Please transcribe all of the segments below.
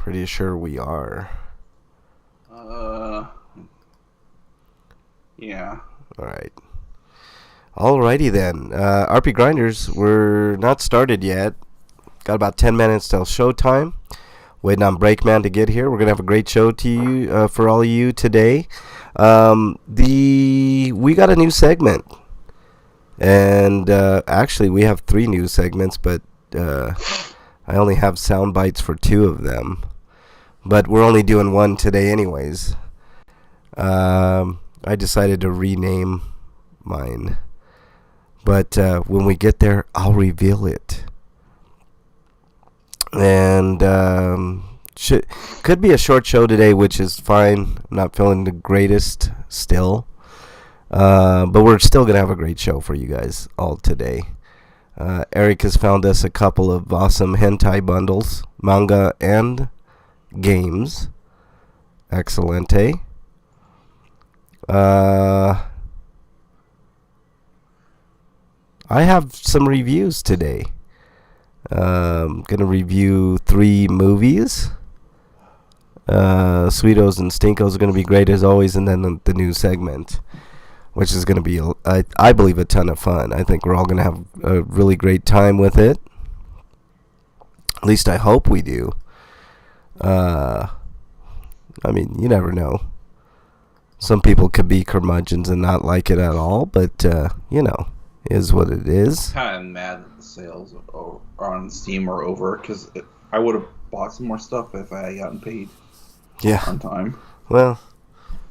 Pretty sure we are. Uh, yeah. Alright. Alrighty then. RPGrinders, we're not started yet. Got about 10 minutes till showtime. Waiting on Breakman to get here. We're going to have a great show to you, for all of you today. We got a new segment. And actually, we have 3 new segments, but I only have sound bites for 2 of them. But we're only doing 1 today anyways. I decided to rename mine. But when we get there, I'll reveal it. And could be a short show today, which is fine. I'm not feeling the greatest still. But we're still going to have a great show for you guys all today. Eric has found us a couple of awesome hentai bundles, manga and games. Excelente. I have some reviews today. I'm going to review 3 movies. Sweetos and Stinkos are going to be great as always, and then the new segment, which is going to be, I believe, a ton of fun. I think we're all going to have a really great time with it. At least I hope we do. I mean, you never know. Some people could be curmudgeons and not like it at all, but, is what it is. Kind of mad that the sales on Steam are over, because I would have bought some more stuff if I had gotten paid on time. Well,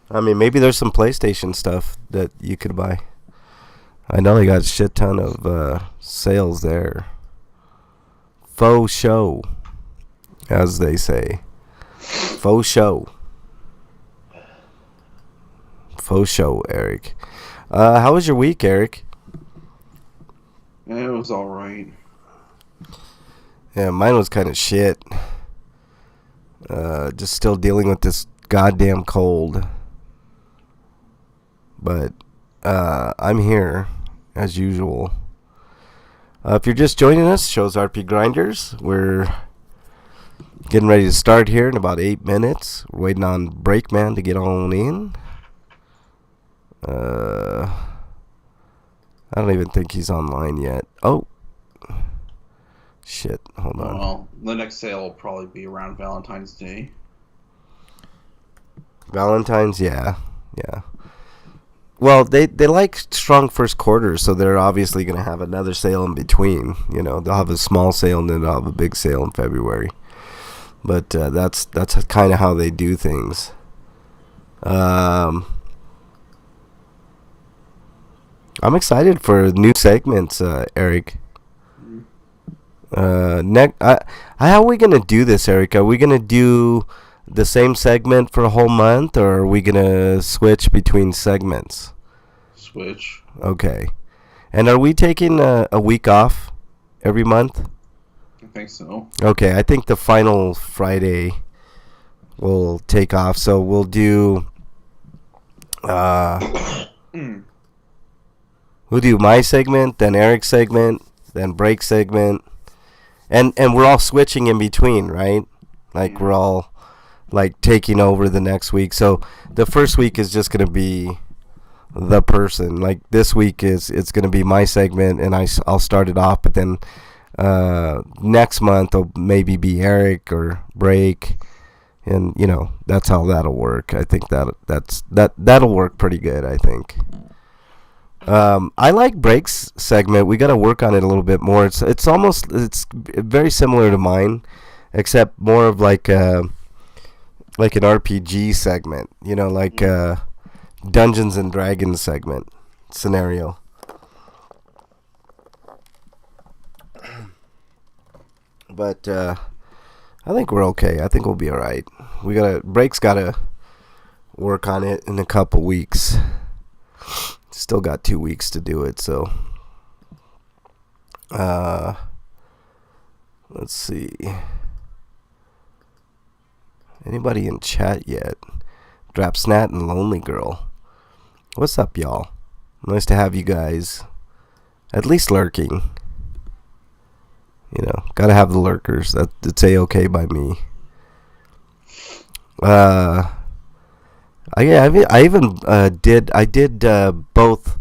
I mean, maybe there's some PlayStation stuff that you could buy. I know they got a shit ton of sales there. Faux show, as they say. Faux show. Faux show, Eric. How was your week, Eric? It was alright. Yeah, mine was kind of shit. Just still dealing with this goddamn cold. But I'm here, as usual. If you're just joining us, show's RPGrinders. We're getting ready to start here in about 8 minutes. We're waiting on Breakman to get on in. I don't even think he's online yet. Oh. Shit, hold on. Well, the next sale will probably be around Valentine's Day. Valentine's, yeah. Well, they like strong first quarter, so they're obviously going to have another sale in between. You know, they'll have a small sale and then they'll have a big sale in February. But that's kind of how they do things. I'm excited for new segments, Eric. How are we gonna do this, Eric? Are we gonna do the same segment for a whole month, or are we gonna switch between segments? Switch. Okay. And are we taking a week off every month? I think so. Okay, I think the final Friday we'll take off, so we'll do we'll do my segment, then Eric's segment, then break segment. And we're all switching in between, right? Like, we're all, like, taking over the next week. So the first week is just going to be the person. Like, this week it's going to be my segment, and I'll start it off. But then next month will maybe be Eric or break. And, that's how that'll work. I think that'll work pretty good, I think. I like Break's segment. We got to work on it a little bit more. It's very similar to mine, except more of like an RPG segment. Like Dungeons and Dragons segment scenario. But I think we're okay. I think we'll be all right. Break's got to work on it in a couple weeks. Still got 2 weeks to do it, so let's see. Anybody in chat yet? Drapsnat and Lonely Girl. What's up, y'all? Nice to have you guys at least lurking. Gotta have the lurkers. That's A-okay by me. I even did both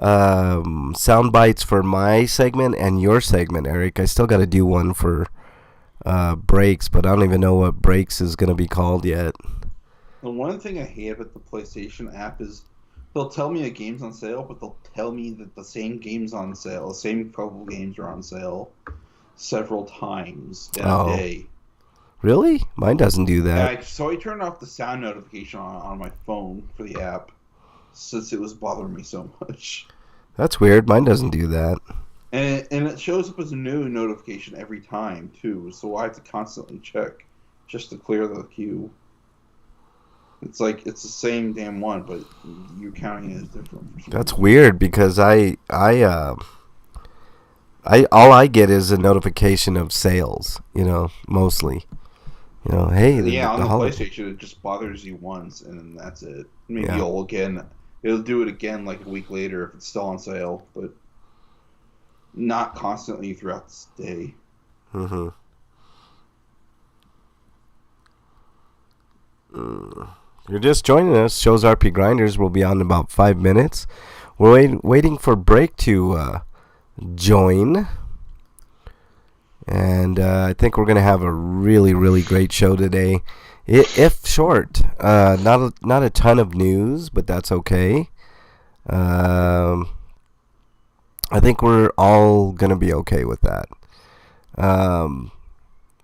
sound bites for my segment and your segment, Eric. I still got to do one for breaks, but I don't even know what breaks is going to be called yet. The one thing I hate about the PlayStation app is they'll tell me a game's on sale, but they'll tell me that the same game's on sale, the same couple games are on sale several times in a day. Really? Mine doesn't do that. So I turned off the sound notification on my phone for the app since it was bothering me so much. That's weird. Mine doesn't do that. And it shows up as a new notification every time, too, so I have to constantly check just to clear the queue. It's like it's the same damn one, but you're counting it as different. That's weird because I all I get is a notification of sales, mostly. Hey, on the PlayStation, it just bothers you once, and then that's it. Maybe it'll do it again like a week later if it's still on sale, but not constantly throughout the day. Mm-hmm. You're just joining us. Show's RPGrinders will be on in about 5 minutes. We're waiting for Break to join. And I think we're going to have a really, really great show today. If short. Not a ton of news, but that's okay. I think we're all going to be okay with that.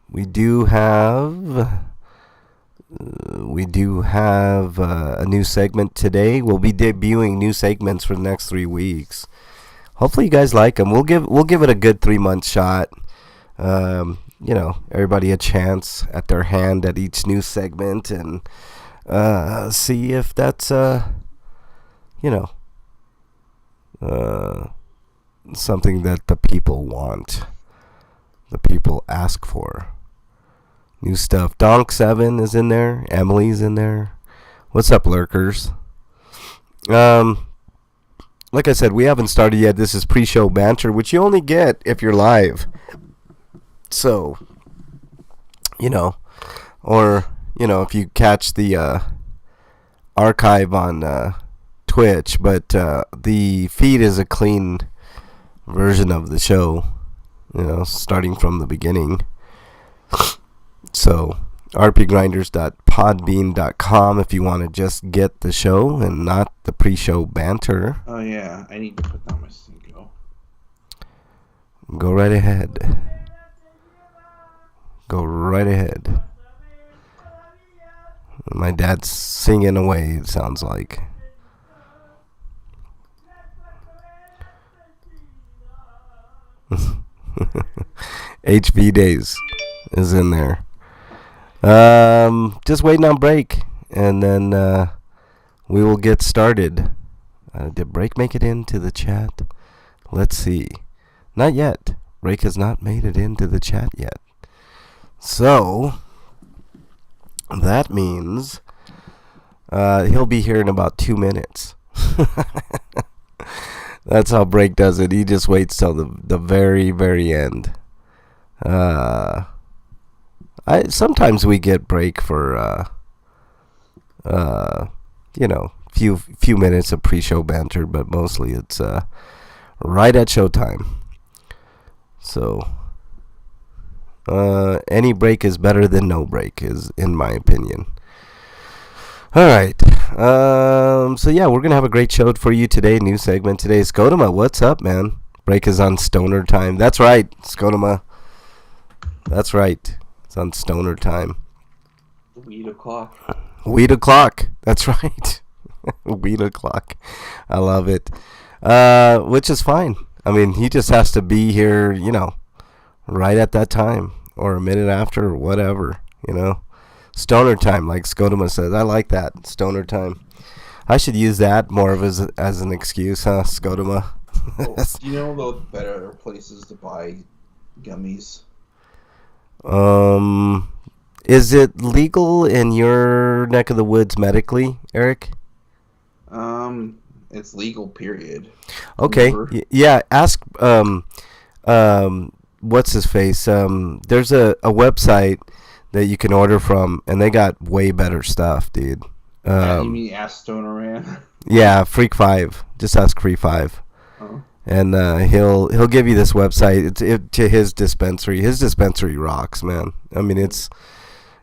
We do have a new segment today. We'll be debuting new segments for the next 3 weeks. Hopefully you guys like them. We'll give it a good 3-month shot. Everybody a chance at their hand at each new segment and see if that's something that the people want, the people ask for. New stuff. Donk7 is in there. Emily's in there. What's up, lurkers? Like I said, we haven't started yet. This is pre-show banter, which you only get if you're live. So, if you catch the archive on Twitch, but the feed is a clean version of the show, starting from the beginning. So, rpgrinders.podbean.com if you want to just get the show and not the pre-show banter. Oh, yeah. I need to put down my Cinco. Go right ahead. Go right ahead. My dad's singing away, it sounds like. HV Days is in there. Just waiting on Break, and then we will get started. Did Break make it into the chat? Let's see. Not yet. Break has not made it into the chat yet. So that means he'll be here in about 2 minutes. That's how Break does it. He just waits till the very, very end. Sometimes we get Break for few minutes of pre-show banter, but mostly it's right at showtime. So any break is better than no break, is in my opinion. All right. So yeah, we're gonna have a great show for you today. New segment today. Scotoma, what's up, man? Break is on Stoner time. That's right, Scotoma. That's right. It's on Stoner time. Weed o'clock. Weed o'clock. That's right. Weed o'clock. I love it. Which is fine. I mean, he just has to be here, right at that time, or a minute after, or whatever, Stoner time, like Scotoma says. I like that. Stoner time. I should use that more of as an excuse, huh, Scotoma? Well, do you know the better places to buy gummies? Is it legal in your neck of the woods medically, Eric? It's legal, period. Okay. Yeah, ask what's his face? There's a website that you can order from, and they got way better stuff, dude. You mean Ask Stoner Man? Yeah, Freak 5. Just ask Freak 5. Oh. And he'll give you this website to his dispensary. His dispensary rocks, man. I mean, it's,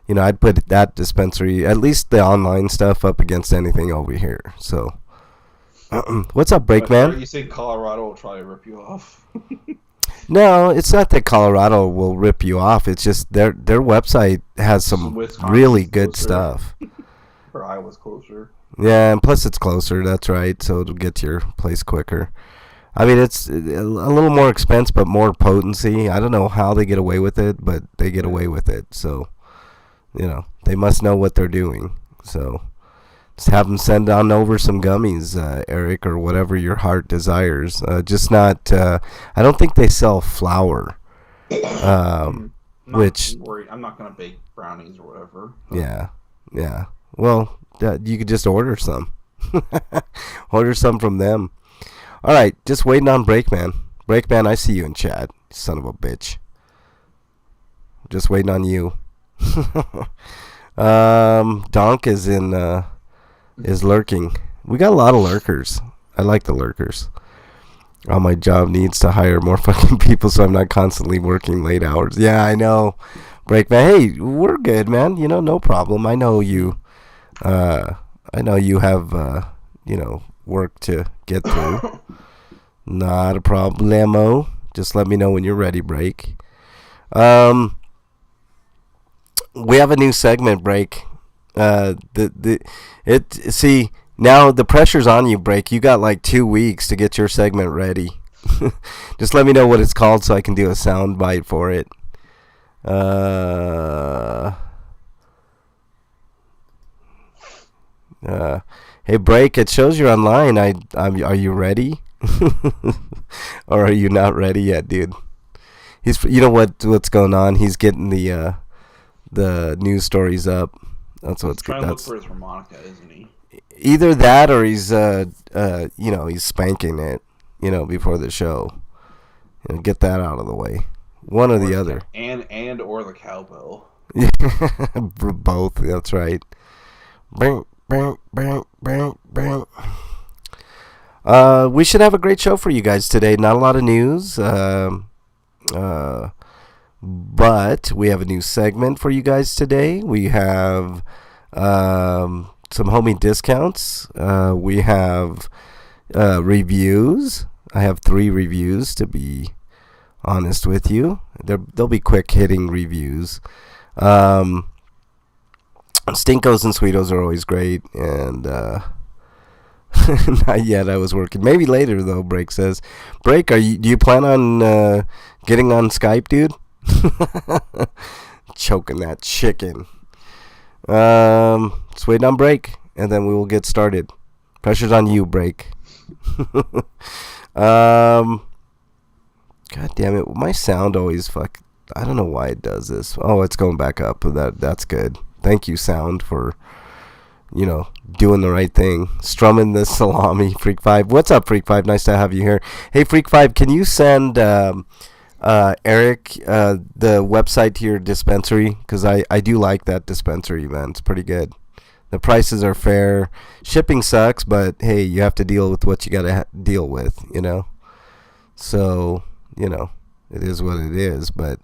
I'd put that dispensary, at least the online stuff, up against anything over here. So, what's up, Breakman? You think Colorado will try to rip you off? No, it's not that Colorado will rip you off. It's just their website has some really good stuff. Or Iowa's closer. Yeah, and plus it's closer. That's right. So it'll get to your place quicker. I mean, it's a little more expense, but more potency. I don't know how they get away with it, but they get away with it. So, they must know what they're doing. So, just have them send on over some gummies, Eric, or whatever your heart desires. Just not. I don't think they sell flour. I'm not gonna bake brownies or whatever. Yeah. Well, you could just order some. Order some from them. All right, just waiting on Breakman. Breakman, I see you in chat, son of a bitch. Just waiting on you. Donk is lurking. We got a lot of lurkers. I like the lurkers. My job needs to hire more fucking people, so I'm not constantly working late hours. Yeah, I know. Breakman, hey, we're good, man. No problem. I know you. I know you have, work to get through. Not a problemo. Just let me know when you're ready, Break. We have a new segment, Break. See, now the pressure's on you, Break. You got like 2 weeks to get your segment ready. Just let me know what it's called so I can do a sound bite for it. Hey, Break, it shows you're online. Are you ready? Or are you not ready yet, dude? What's going on? He's getting the news stories up. That's what's good. Trying to look for his harmonica, isn't he? Either that, or he's he's spanking it, before the show. Get that out of the way. One or the other. And or the cowbell. Both. That's right. We should have a great show for you guys today. Not a lot of news, but we have a new segment for you guys today. We have some homie discounts. We have reviews. I have 3 reviews, to be honest with you. They'll be quick hitting reviews. Stinkos and Sweetos are always great, and not yet. I was working. Maybe later though. Break says. Break. Do you plan on getting on Skype, dude? Choking that chicken. Just waiting on Break, and then we will get started. Pressure's on you, Break. God damn it! My sound always fuck. I don't know why it does this. Oh, it's going back up. That's good. Thank you, sound, for doing the right thing. Strumming the salami. Freak 5. What's up, Freak 5? Nice to have you here. Hey, Freak 5, can you send Eric the website to your dispensary? Because I do like that dispensary, man. It's pretty good. The prices are fair. Shipping sucks, but hey, you have to deal with what you got to deal with, So, it is what it is, but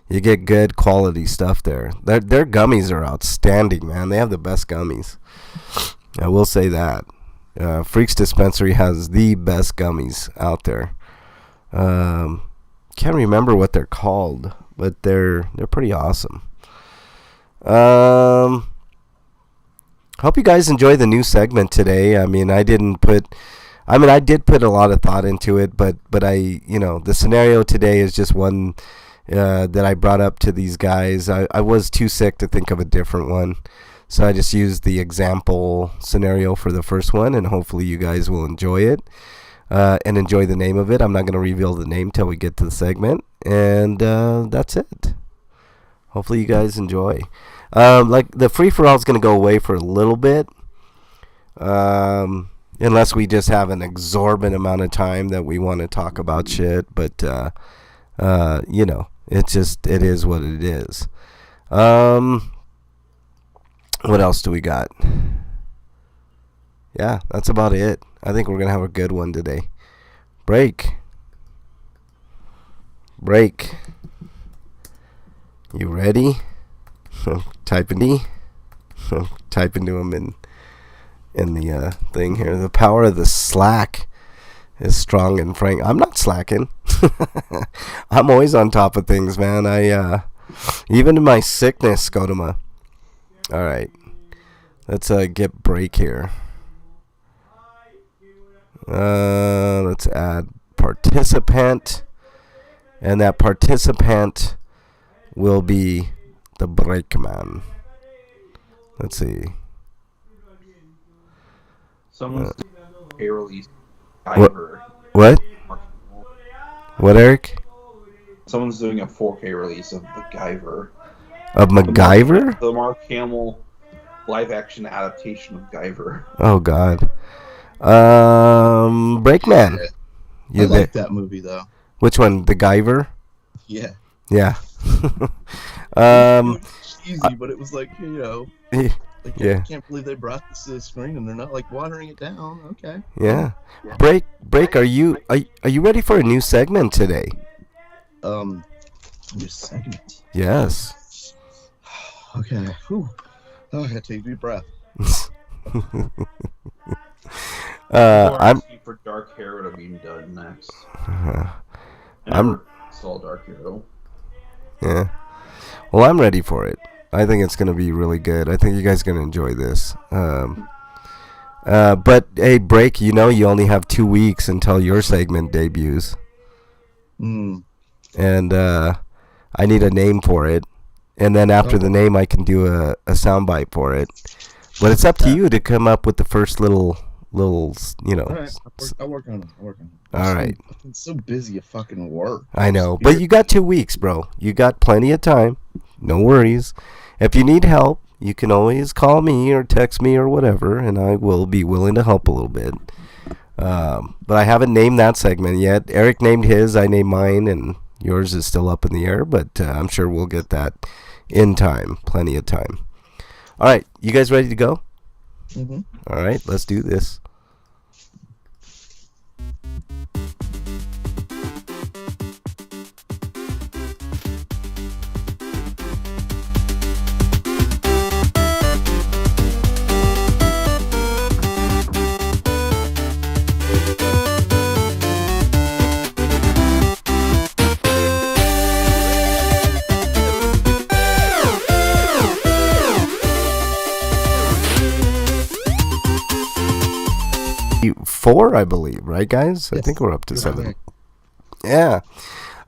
you get good quality stuff there. Their gummies are outstanding, man. They have the best gummies. I will say that. Freak's Dispensary has the best gummies out there. Can't remember what they're called, but they're pretty awesome. Hope you guys enjoy the new segment today. I did put a lot of thought into it, but the scenario today is just one that I brought up to these guys. I was too sick to think of a different one, so I just used the example scenario for the first one, and hopefully you guys will enjoy it and enjoy the name of it. I'm not going to reveal the name till we get to the segment, and that's it. Hopefully you guys enjoy. The free-for-all is going to go away for a little bit, unless we just have an exorbitant amount of time that we want to talk about shit, but it is what it is. What else do we got? Yeah, that's about it. I think we're gonna have a good one today. Break. You ready? Type in E. Type into them in the thing here. The power of the slack is strong and frank. I'm not slacking. I'm always on top of things, man. I even in my sickness, Godema. All right, let's get break here. Let's add participant, and that participant will be the Breakman. Let's see. Someone's doing a release. What? What, Eric? Someone's doing a 4K release of MacGyver. Of MacGyver? The Mark Hamill live-action adaptation of Guyver. Oh God. Breakman. I like that movie though. Which one? The Guyver? Yeah. Yeah. It was cheesy, but it was like, you know, like, yeah. I can't believe they brought this to the screen and they're not like watering it down. Okay. Yeah. Break. Are you ready for a new segment today? New segment. Yes. Okay. Whew. Oh, I gotta take a deep breath. I'm for Dark Hero to be done next. I saw Dark Hero. Yeah. Well, I'm ready for it. I think it's gonna be really good. I think you guys are gonna enjoy this. But hey, Break. You know, you only have 2 weeks until your segment debuts. And I need a name for it. And then after the name, I can do a soundbite for it. But it's up to you to come up with the first little, you know. All right, I'll work on it. All right. I'm so busy at fucking work. I know, but you got 2 weeks, bro. You got plenty of time. No worries. If you need help, you can always call me or text me or whatever, and I will be willing to help a little bit. But I haven't named that segment yet. Eric named his, I named mine, and yours is still up in the air, but I'm sure we'll get that in time. Plenty of time. All right, you guys ready to go? Mm-hmm. All right, let's do this. Four, I believe, right, guys? Yes. I think we're up to 7. Okay. Yeah.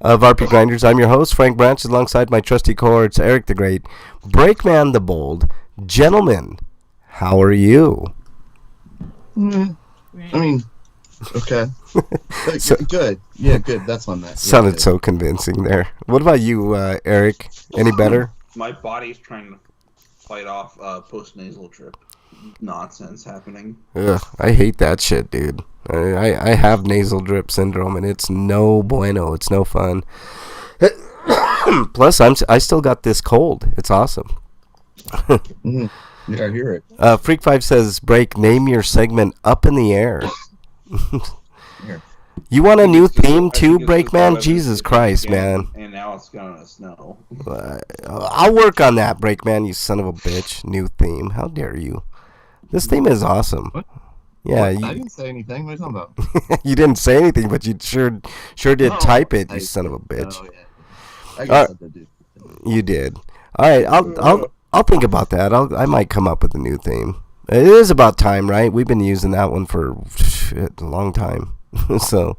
Of RPGrinders, I'm your host, Frank Branch, alongside my trusty cohorts, Eric the Great, Breakman the Bold. Gentlemen, how are you? I mean, okay. Good. Yeah, good. That's on that. Sounded good. So convincing there. What about you, Eric? Any better? My body's trying to fight off post-nasal drip nonsense happening. Ugh, I hate that shit, dude. I have nasal drip syndrome, and it's no bueno. It's no fun. Plus, I still got this cold. It's awesome. Yeah, I hear it. Freak5 says, Break, name your segment Up in the Air. You want a new theme too, Breakman? Jesus Christ, man. And now it's gonna snow. I'll work on that, Breakman, you son of a bitch. New theme. How dare you? This theme is awesome. What? Yeah, I didn't say anything. What are you talking about? You didn't say anything, but you sure did type it, you son of a bitch. Oh, yeah. I guess I did. You did. All right, I'll think about that. I might come up with a new theme. It is about time, right? We've been using that one for a long time. So,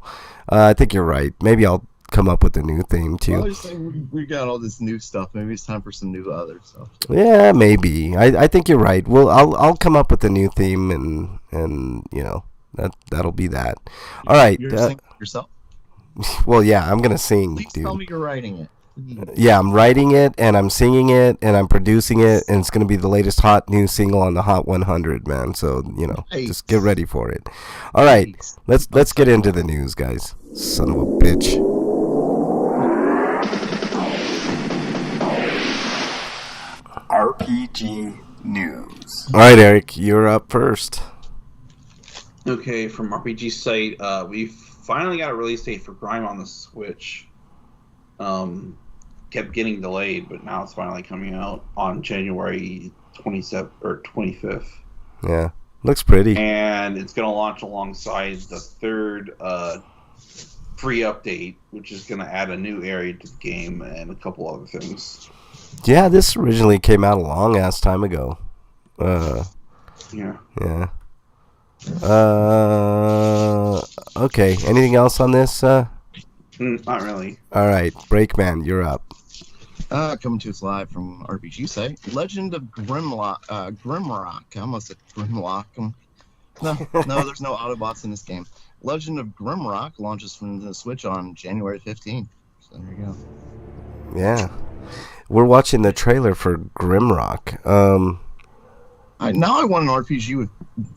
I think you're right. Maybe I'll come up with a new theme too. Well, I just think we got all this new stuff. Maybe it's time for some new other stuff. Yeah, maybe. I think you're right. Well, I'll come up with a new theme and you know that'll be that. All right. You're singing yourself? Well, yeah, I'm gonna sing. Please dude. tell me you're writing it. Yeah, I'm writing it and I'm singing it and I'm producing it, and it's gonna be the latest hot new single on the Hot 100, man. So you know, just get ready for it. All right, let's get into the news, guys. Son of a bitch. RPG news. All right, Eric, you're up first. Okay, from RPG site, we finally got a release date for Grime on the Switch. Kept getting delayed, but now it's finally coming out on January 27th or 25th. Yeah, looks pretty. And it's going to launch alongside the third free update, which is going to add a new area to the game and a couple other things. Yeah, this originally came out a long ass time ago. Yeah. Yeah. Okay. Anything else on this? Not really. All right, Breakman, you're up. Coming to us live from RPG site. Legend of Grimrock. I almost said Grimlock. No, there's no Autobots in this game. Legend of Grimrock launches from the Switch on January 15th. So there you go. Yeah. We're watching the trailer for Grimrock. Now I want an RPG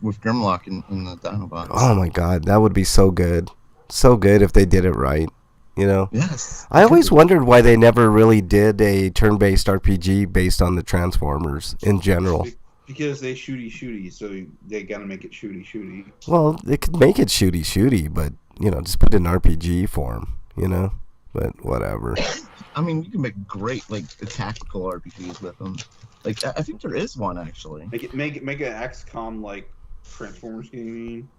with Grimlock in the Dinobots. Oh my god, that would be so good. So good if they did it right. You know? Yes. I always wondered why they never really did a turn-based RPG based on the Transformers in general. Because they shooty, so they gotta make it shooty. Well, they could make it shooty, but, you know, just put it in RPG form, you know? But whatever. I mean, you can make great, like, tactical RPGs with them. Like, I think there is one, actually. Make an XCOM, like, Transformers game, you mean?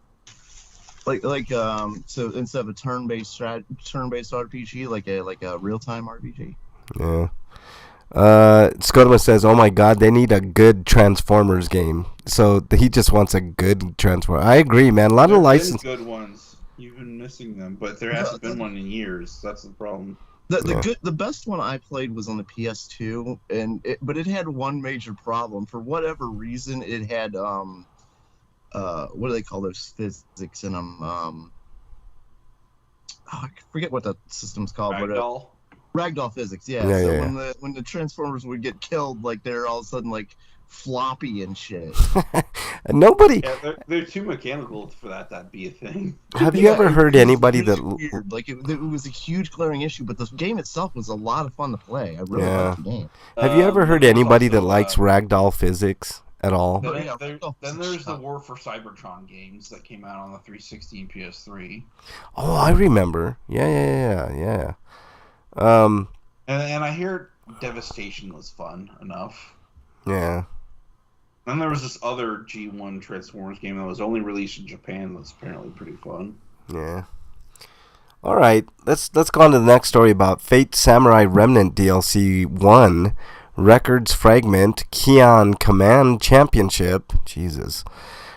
So instead of a turn-based RPG, like a real-time RPG. Yeah. Skodoma says, "Oh my God, they need a good Transformers game." So he just wants a good Transformers. I agree, man. A lot of license. Good ones. You've been missing them, but there hasn't been one in years. That's the problem. The best one I played was on the PS2, but it had one major problem. For whatever reason, it had what do they call those physics in them? I forget what that system's called. Ragdoll. Ragdoll physics, yeah. When the Transformers would get killed, like they're all of a sudden like floppy and shit. Nobody. Yeah, they're too mechanical for that be a thing. Have you ever heard anybody that? Weird. Like it was a huge glaring issue, but the game itself was a lot of fun to play. I really liked the game. Have you ever heard anybody that likes ragdoll physics at all? Then there's the War for Cybertron games that came out on the 360 and PS3. Oh, I remember. Yeah. And I hear Devastation was fun enough. Yeah. Then there was this other G1 Transformers game that was only released in Japan that's apparently pretty fun. Yeah. All right, let's go on to the next story about Fate Samurai Remnant DLC 1, Records Fragment, Kion Command Championship. Jesus.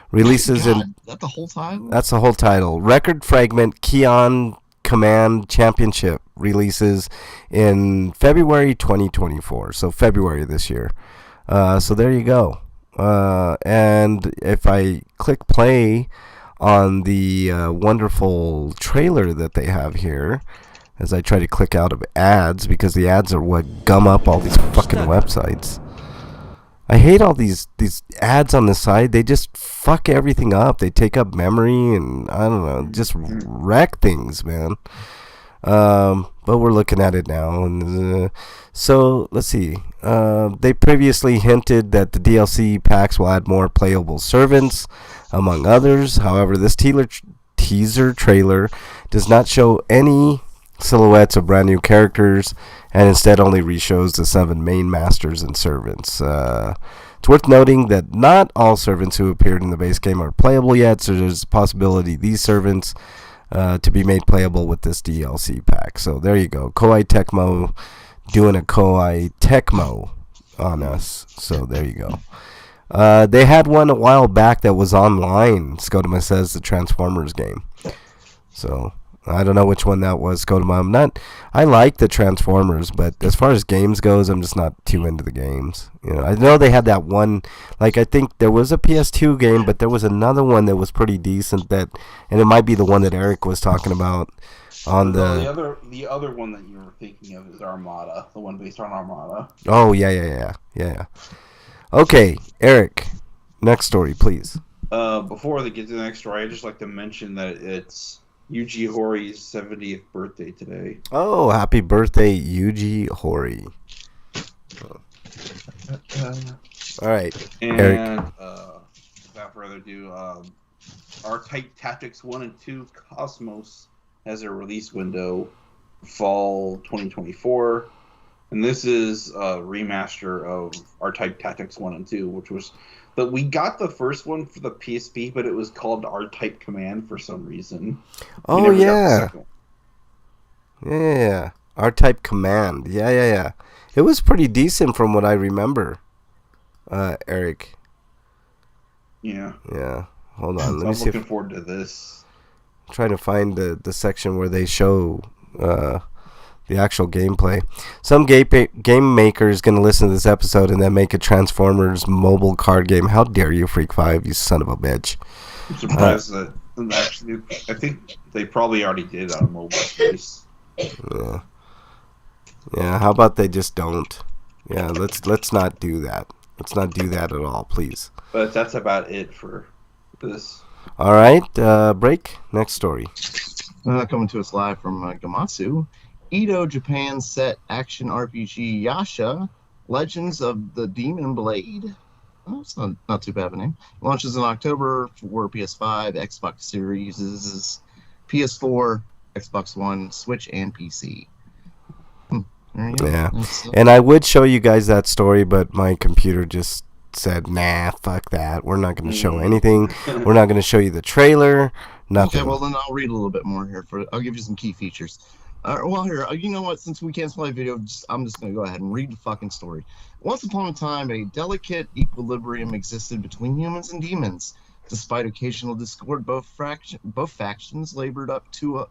Releases in... Is that the whole title? That's the whole title. Record Fragment, Kion Command Championship releases in February 2024. So February this year. So there you go. And if I click play on the wonderful trailer that they have here, as I try to click out of ads, because the ads are what gum up all these fucking websites. I hate all these ads on the side. They just fuck everything up. They take up memory and, I don't know, just wreck things, man. But we're looking at it now. And so, let's see. They previously hinted that the DLC packs will add more playable servants, among others. However, this teaser trailer does not show any silhouettes of brand new characters, and instead only re-shows the 7 main masters and servants. It's worth noting that not all servants who appeared in the base game are playable yet, so there's a possibility these servants to be made playable with this DLC pack. So there you go. Koei Tecmo doing a Koei Tecmo on us. So there you go. They had one a while back that was online, Skodoma says, the Transformers game. So I don't know which one that was, Skodoma. I like the Transformers, but as far as games goes, I'm just not too into the games. You know, I know they had that one, like I think there was a PS2 game, but there was another one that was pretty decent and it might be the one that Eric was talking about on the other one that you were thinking of is Armada, the one based on Armada. Oh yeah. Okay, Eric, next story, please. Before they get to the next story, I'd just like to mention that it's Yuji Horí's 70th birthday today. Oh, happy birthday, Yuji Horii. All right, Eric. And without further ado, R-Type Tactics 1 and 2 Cosmos has a release window, fall 2024. And this is a remaster of R-Type Tactics 1 and 2, which was... But we got the first one for the PSP, but it was called R-Type Command for some reason. Oh, yeah. Yeah. R-Type Command. Yeah. It was pretty decent from what I remember, Eric. Yeah. Yeah. Hold on. Let I'm me see. looking forward to this. I'm trying to find the section where they show the actual gameplay. Some game maker is going to listen to this episode and then make a Transformers mobile card game. How dare you, Freak 5, you son of a bitch. I'm surprised that actually, I think they probably already did on mobile space. Yeah, how about they just don't? Yeah, let's not do that. Let's not do that at all, please. But that's about it for this. All right, break. Next story. Coming to us live from Gamatsu. Edo, Japan set action RPG Yasha, Legends of the Demon Blade. Oh, it's not too bad of a name. Launches in October for PS5, Xbox Series, PS4, Xbox One, Switch, and PC. Yeah, and I would show you guys that story, but my computer just said, nah, fuck that. We're not going to show anything. We're not going to show you the trailer. Nothing. Okay, well, then I'll read a little bit more here. I'll give you some key features. Well, here, you know what? Since we can't play video, I'm just going to go ahead and read the fucking story. Once upon a time, a delicate equilibrium existed between humans and demons. Despite occasional discord, both factions labored to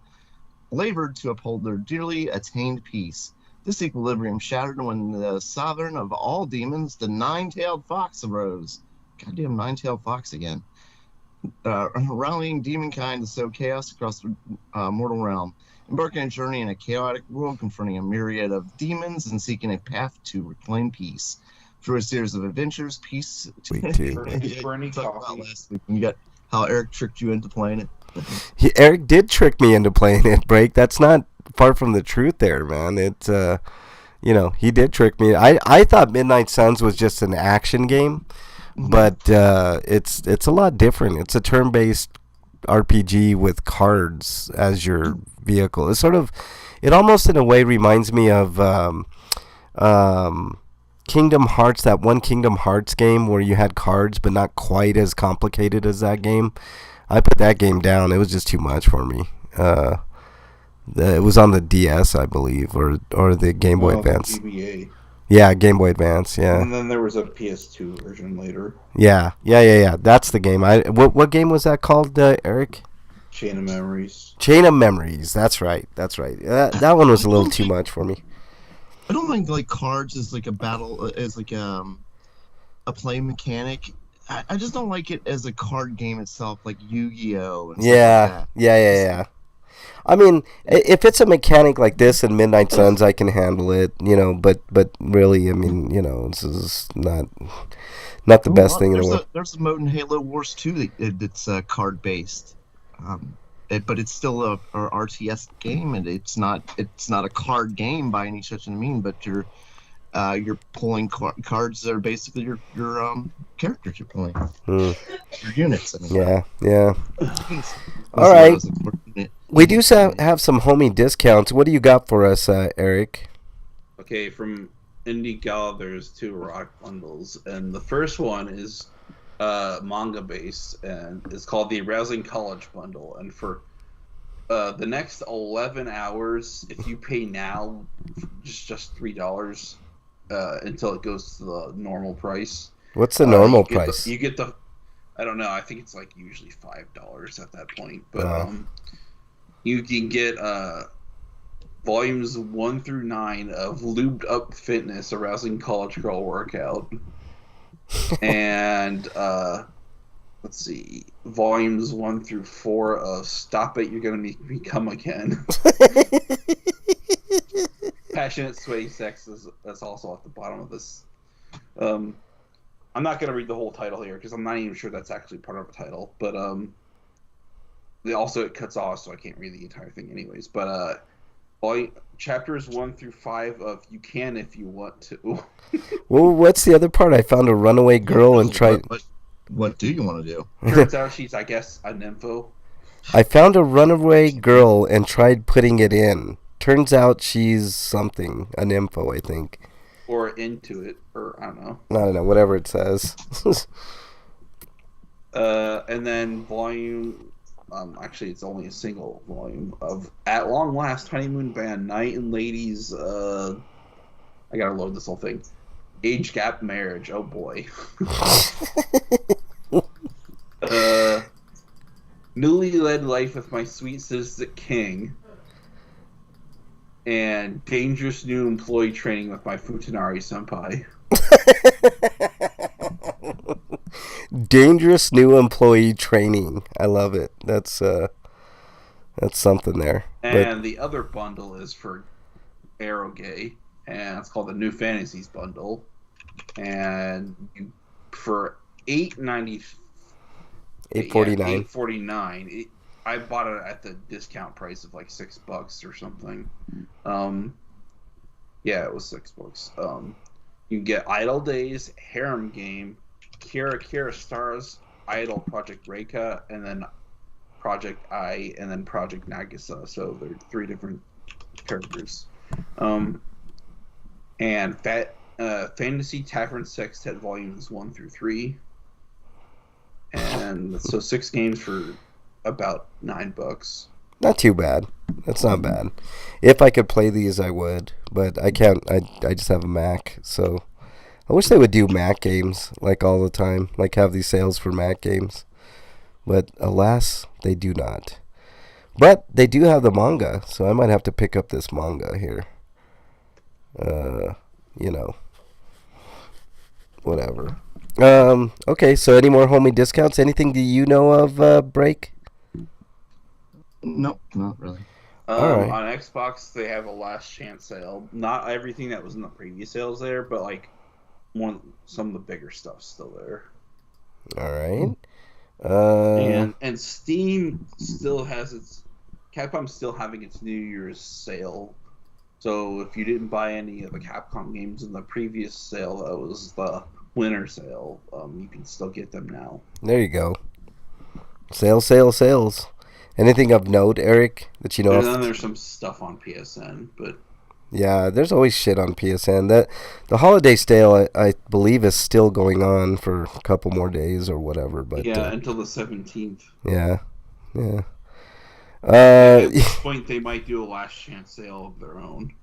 uphold their dearly attained peace. This equilibrium shattered when the sovereign of all demons, the nine-tailed fox, arose. Goddamn nine-tailed fox again. Rallying demonkind to sow chaos across the mortal realm. Embarking on a journey in a chaotic world, confronting a myriad of demons and seeking a path to reclaim peace. Through a series of adventures, peace... Week 2. Last week. You got how Eric tricked you into playing it. Eric did trick me into playing it, Break. That's not far from the truth there, man. It's, he did trick me. I thought Midnight Suns was just an action game, but it's a lot different. It's a turn-based RPG with cards as your vehicle. It almost in a way reminds me of Kingdom Hearts, that one Kingdom Hearts game where you had cards but not quite as complicated as that game. I put that game down. It was just too much for me. It was on the DS, I believe, or the Game Boy Advance. GBA. Yeah, Game Boy Advance, yeah. And then there was a PS2 version later. Yeah. That's the game. What game was that called, Eric? Chain of Memories. Chain of Memories. That's right. That one was a little too much for me. I don't mind like cards as like a battle, as like a play mechanic. I just don't like it as a card game itself, like Yu-Gi-Oh! And Yeah. I mean, if it's a mechanic like this in Midnight Suns, I can handle it, but really, I mean, this is not the best thing in the world. There's a mode in Halo Wars 2 that's card-based, but it's still a RTS game, and it's not a card game by any stretch of the mean, but you're pulling cards that are basically your characters you're pulling. Your units. I mean. Yeah. All right. We do have some homie discounts. What do you got for us, Eric? Okay, from IndieGala, there's 2 rock bundles, and the first one is manga based, and it's called the Arousing College Bundle. And for the next 11 hours, if you pay now, just $3 until it goes to the normal price. What's the normal price? You get the, I don't know. I think it's like usually $5 at that point, but you can get volumes 1 through 9 of Lubed Up Fitness, Arousing College Girl Workout, and let's see, volumes 1 through 4 of Stop It, You're Gonna Become Again. Passionate Sweaty Sex that's also at the bottom of this. I'm not gonna read the whole title here because I'm not even sure that's actually part of the title, but it cuts off, so I can't read the entire thing anyways. But Chapters 1 through 5 of You Can If You Want To. Well, what's the other part? I found a runaway girl and tried. What do you want to do? Turns out she's, I guess, a nympho. I found a runaway girl and tried putting it in. Turns out she's something, an info, I think. Or into it, or I don't know. I don't know, whatever it says. And then volume, actually it's only a single volume of At Long Last, Honeymoon Band, Knight and Ladies, I gotta load this whole thing. Age Gap Marriage, oh boy. Newly Led Life with My Sweet Sadistic King. And Dangerous New Employee Training with My Futanari Senpai. Dangerous New Employee Training. I love it. That's something there. And the other bundle is for Arrowgay, and it's called the New Fantasies bundle. And for $8.49, I bought it at the discount price of like $6 or something. Yeah, it was $6. You can get Idle Days, Harem Game, Kira Stars, Idol, Project Reika, and then Project I, and then Project Nagisa. So they're 3 different characters. And Fantasy Tavern Sextet Volumes 1 through 3. And so 6 games for about $9. Not too bad. That's not bad. If I could play these, I would, but I can't. I just have a Mac, so I wish they would do Mac games like all the time, like have these sales for Mac games. But alas, they do not. But they do have the manga, so I might have to pick up this manga here. Whatever. Okay, so any more homie discounts? Anything do you know of, Break? Nope, not really. Alright. On Xbox, they have a last chance sale. Not everything that was in the previous sales there, but like some of the bigger stuff's still there. Alright. And Steam still has Capcom's still having its New Year's sale. So if you didn't buy any of the Capcom games in the previous sale, that was the winter sale, you can still get them now. There you go. Sales. Anything of note, Eric, that you know And of? then there's some stuff on PSN, but Yeah, there's always shit on PSN. The holiday sale, I believe, is still going on for a couple more days or whatever. But yeah, until the 17th. Yeah. At this point, they might do a last chance sale of their own.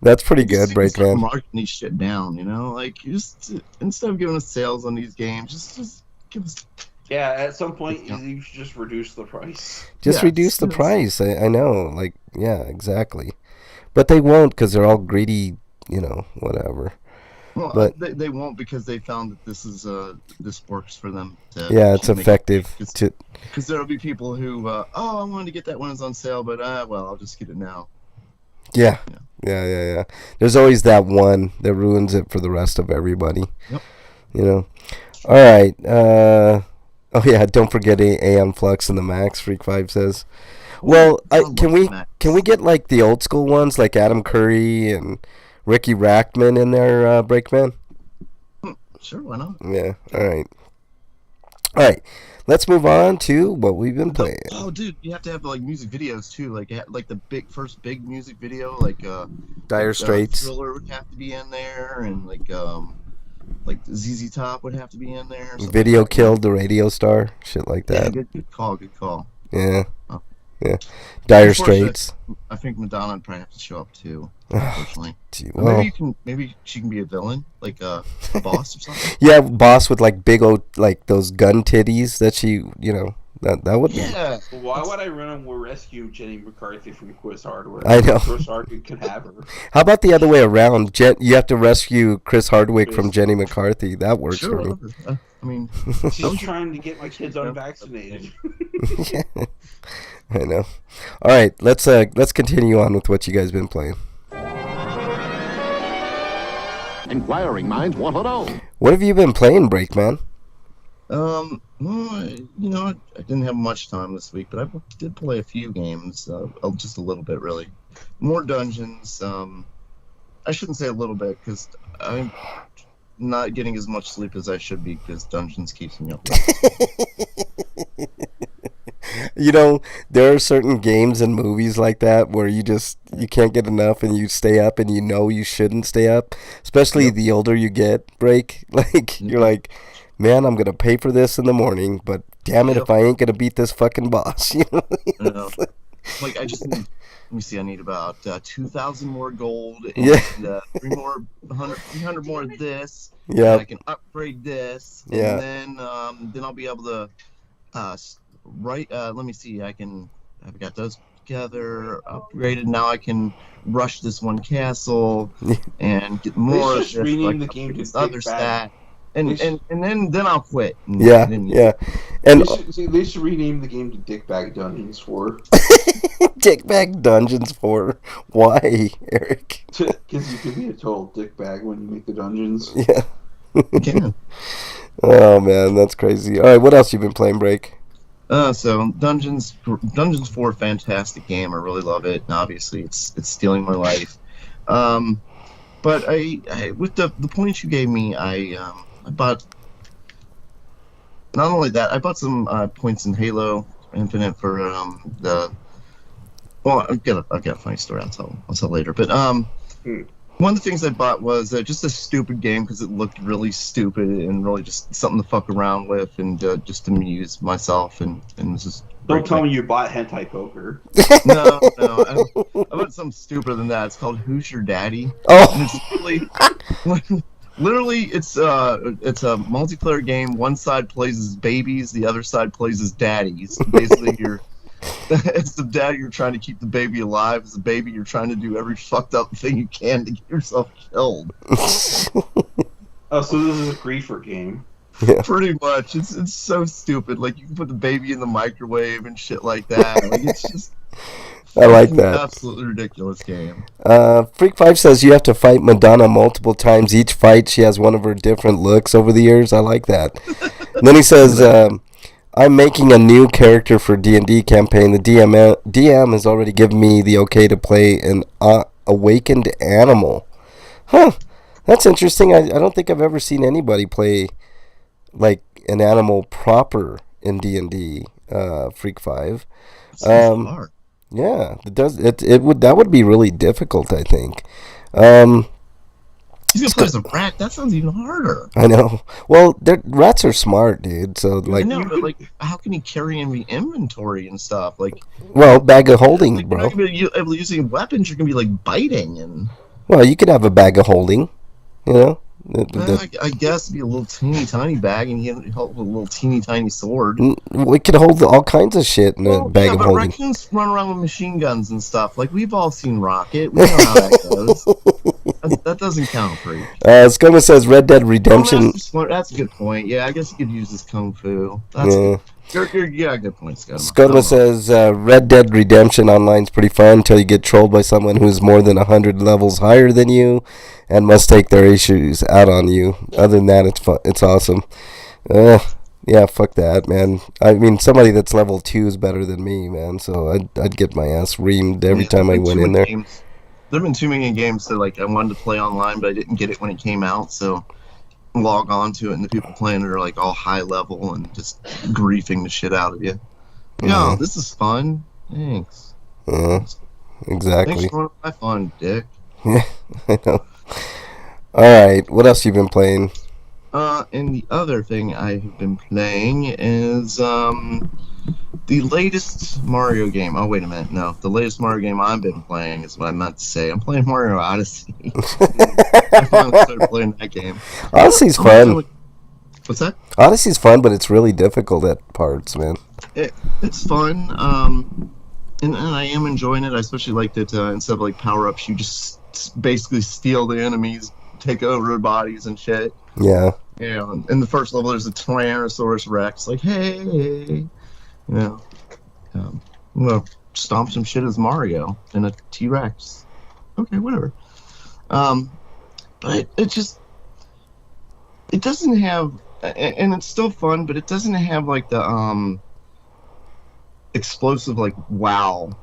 That's pretty good, Breakman. Marking these shit down, like instead of giving us sales on these games, just give us. Yeah, at some point you should just reduce the price. Just reduce the price. I know, yeah, exactly. But they won't because they're all greedy, whatever. Well, but they won't because they found that this works for them. It's effective. Because there'll be people who, I wanted to get that when it's on sale, but I'll just get it now. Yeah. There's always that one that ruins it for the rest of everybody. Yep. All right. Oh yeah, don't forget AM Flux and the Max. Freak5 says. Well, can we get like the old school ones like Adam Curry and Ricky Rackman in there, Breakman? Sure, why not? Yeah. All right. Let's move on to what we've been playing. Oh, dude, you have to have like music videos too, like the first big music video, like Dire Straits. Thriller would have to be in there, and like ZZ Top would have to be in there. Video Killed the Radio Star, shit like that. Yeah, good call. Yeah. Oh. Yeah. Dire Straits. I think Madonna would probably have to show up too, unfortunately. Well, maybe she can be a villain, like a boss or something. Yeah, boss with like big old like those gun titties that she, that would. Yeah. Well, why would I run and rescue Jenny McCarthy from Quiz Hardware? I know. Quiz Hardware can have her. How about the other way around? You have to rescue Chris Hardwick from Jenny McCarthy. That works for me. She's trying to get my kids unvaccinated. Yeah. I know. All right, let's continue on with what you guys been playing. Inquiring minds want to know. What have you been playing, Breakman? Well, I didn't have much time this week, but I did play a few games, just a little bit, really. More dungeons. I shouldn't say a little bit, because I'm not getting as much sleep as I should be, because dungeons keeps me up late. There are certain games and movies like that where you can't get enough and you stay up and you shouldn't stay up. Especially Yep. the older you get, Break. Like, you're like, man, I'm going to pay for this in the morning, but damn it Yep. if I ain't going to beat this fucking boss. I know. Like, I just need, let me see, I need about 2,000 more gold and Yeah. 300 more of this. Yeah. And I can upgrade this. And Yeah. then I'll be able to, let me see, I've got those together, upgraded. Now I can rush this one castle and get more of just this, rename like, the game to this other Dick Bag. stat. And then I'll quit. Yeah. Yeah. And They should rename the game to Dickbag Dungeons 4. Dickbag Dungeons 4. Why, Eric? Because you can be a total dickbag when you make the dungeons. Yeah. You can. Oh, man, that's crazy. All right, what else you been playing, Break? So Dungeons 4, fantastic game. I really love it. And obviously, it's stealing my life. But I with the points you gave me, I bought. Not only that, I bought some points in Halo Infinite for the. Well, I've got a funny story. I'll tell later. But one of the things I bought was just a stupid game because it looked really stupid and really just something to fuck around with and just amuse myself and this is. Don't tell me you bought Hentai Poker. No, I bought something stupider than that. It's called Who's Your Daddy? Oh. And it's literally it's a multiplayer game. One side plays as babies, the other side plays as daddies. Basically, it's the dad you're trying to keep the baby alive. As the baby, you're trying to do every fucked up thing you can to get yourself killed. Oh, so this is a griefer game. Yeah. Pretty much. It's so stupid. Like, you can put the baby in the microwave and shit like that. Like, it's just. I like that. Absolutely ridiculous game. Freak5 says you have to fight Madonna multiple times. Each fight, she has one of her different looks over the years. I like that. And then he says, I'm making a new character for D&D campaign. The DM has already given me the okay to play an awakened animal. Huh. That's interesting. I don't think I've ever seen anybody play like an animal proper in D&D. Freak5. Hard. Yeah, that would be really difficult, I think. He's gonna play as a rat. That sounds even harder. I know. Well, rats are smart, dude. So I like, know, but like, how can he carry in the inventory and stuff? Like, well, bag of holding, like, bro. you're not gonna be able to using weapons. You're gonna be like biting and. Well, you could have a bag of holding, you know. I guess it'd be a little teeny tiny bag, and he hold a little teeny tiny sword. We could hold all kinds of shit in a bag of but holding. raccoons run around with machine guns and stuff. Like, we've all seen Rocket. We know how that goes. That doesn't count for you. Scoma says Red Dead Redemption. That's a good point. Yeah, I guess you could use this kung fu. Yeah. Yeah, good point, Scott. Scotama says Red Dead Redemption Online's pretty fun until you get trolled by someone who's more than 100 levels higher than you and must take their issues out on you. Other than that, it's fun. It's awesome. Yeah, fuck that, man. I mean, somebody that's level 2 is better than me, man. So I'd get my ass reamed every time I went in there. There have been too many games that like I wanted to play online, but I didn't get it when it came out. So log on to it, and the people playing it are like all high level and just griefing the shit out of you. Yeah, this is fun. Thanks. Exactly. Thanks for my fun, Dick. Yeah, I know. All right, what else you been playing? And the other thing I have been playing is the latest Mario game. Oh, wait a minute. No, the latest Mario game I've been playing is what I meant to say. I'm playing Mario Odyssey. I finally started playing that game. Odyssey's fun. What's that? Odyssey's fun, but it's really difficult at parts, man. It's fun, and I am enjoying it. I especially like that instead of like power-ups, you just basically steal the enemies, take over their bodies and shit. Yeah. You know, in the first level, there's a Tyrannosaurus Rex. Like, hey, you know, I'm gonna stomp some shit as Mario and a T-Rex. Okay, whatever. But it doesn't have and it's still fun, but it doesn't have like the explosive like wow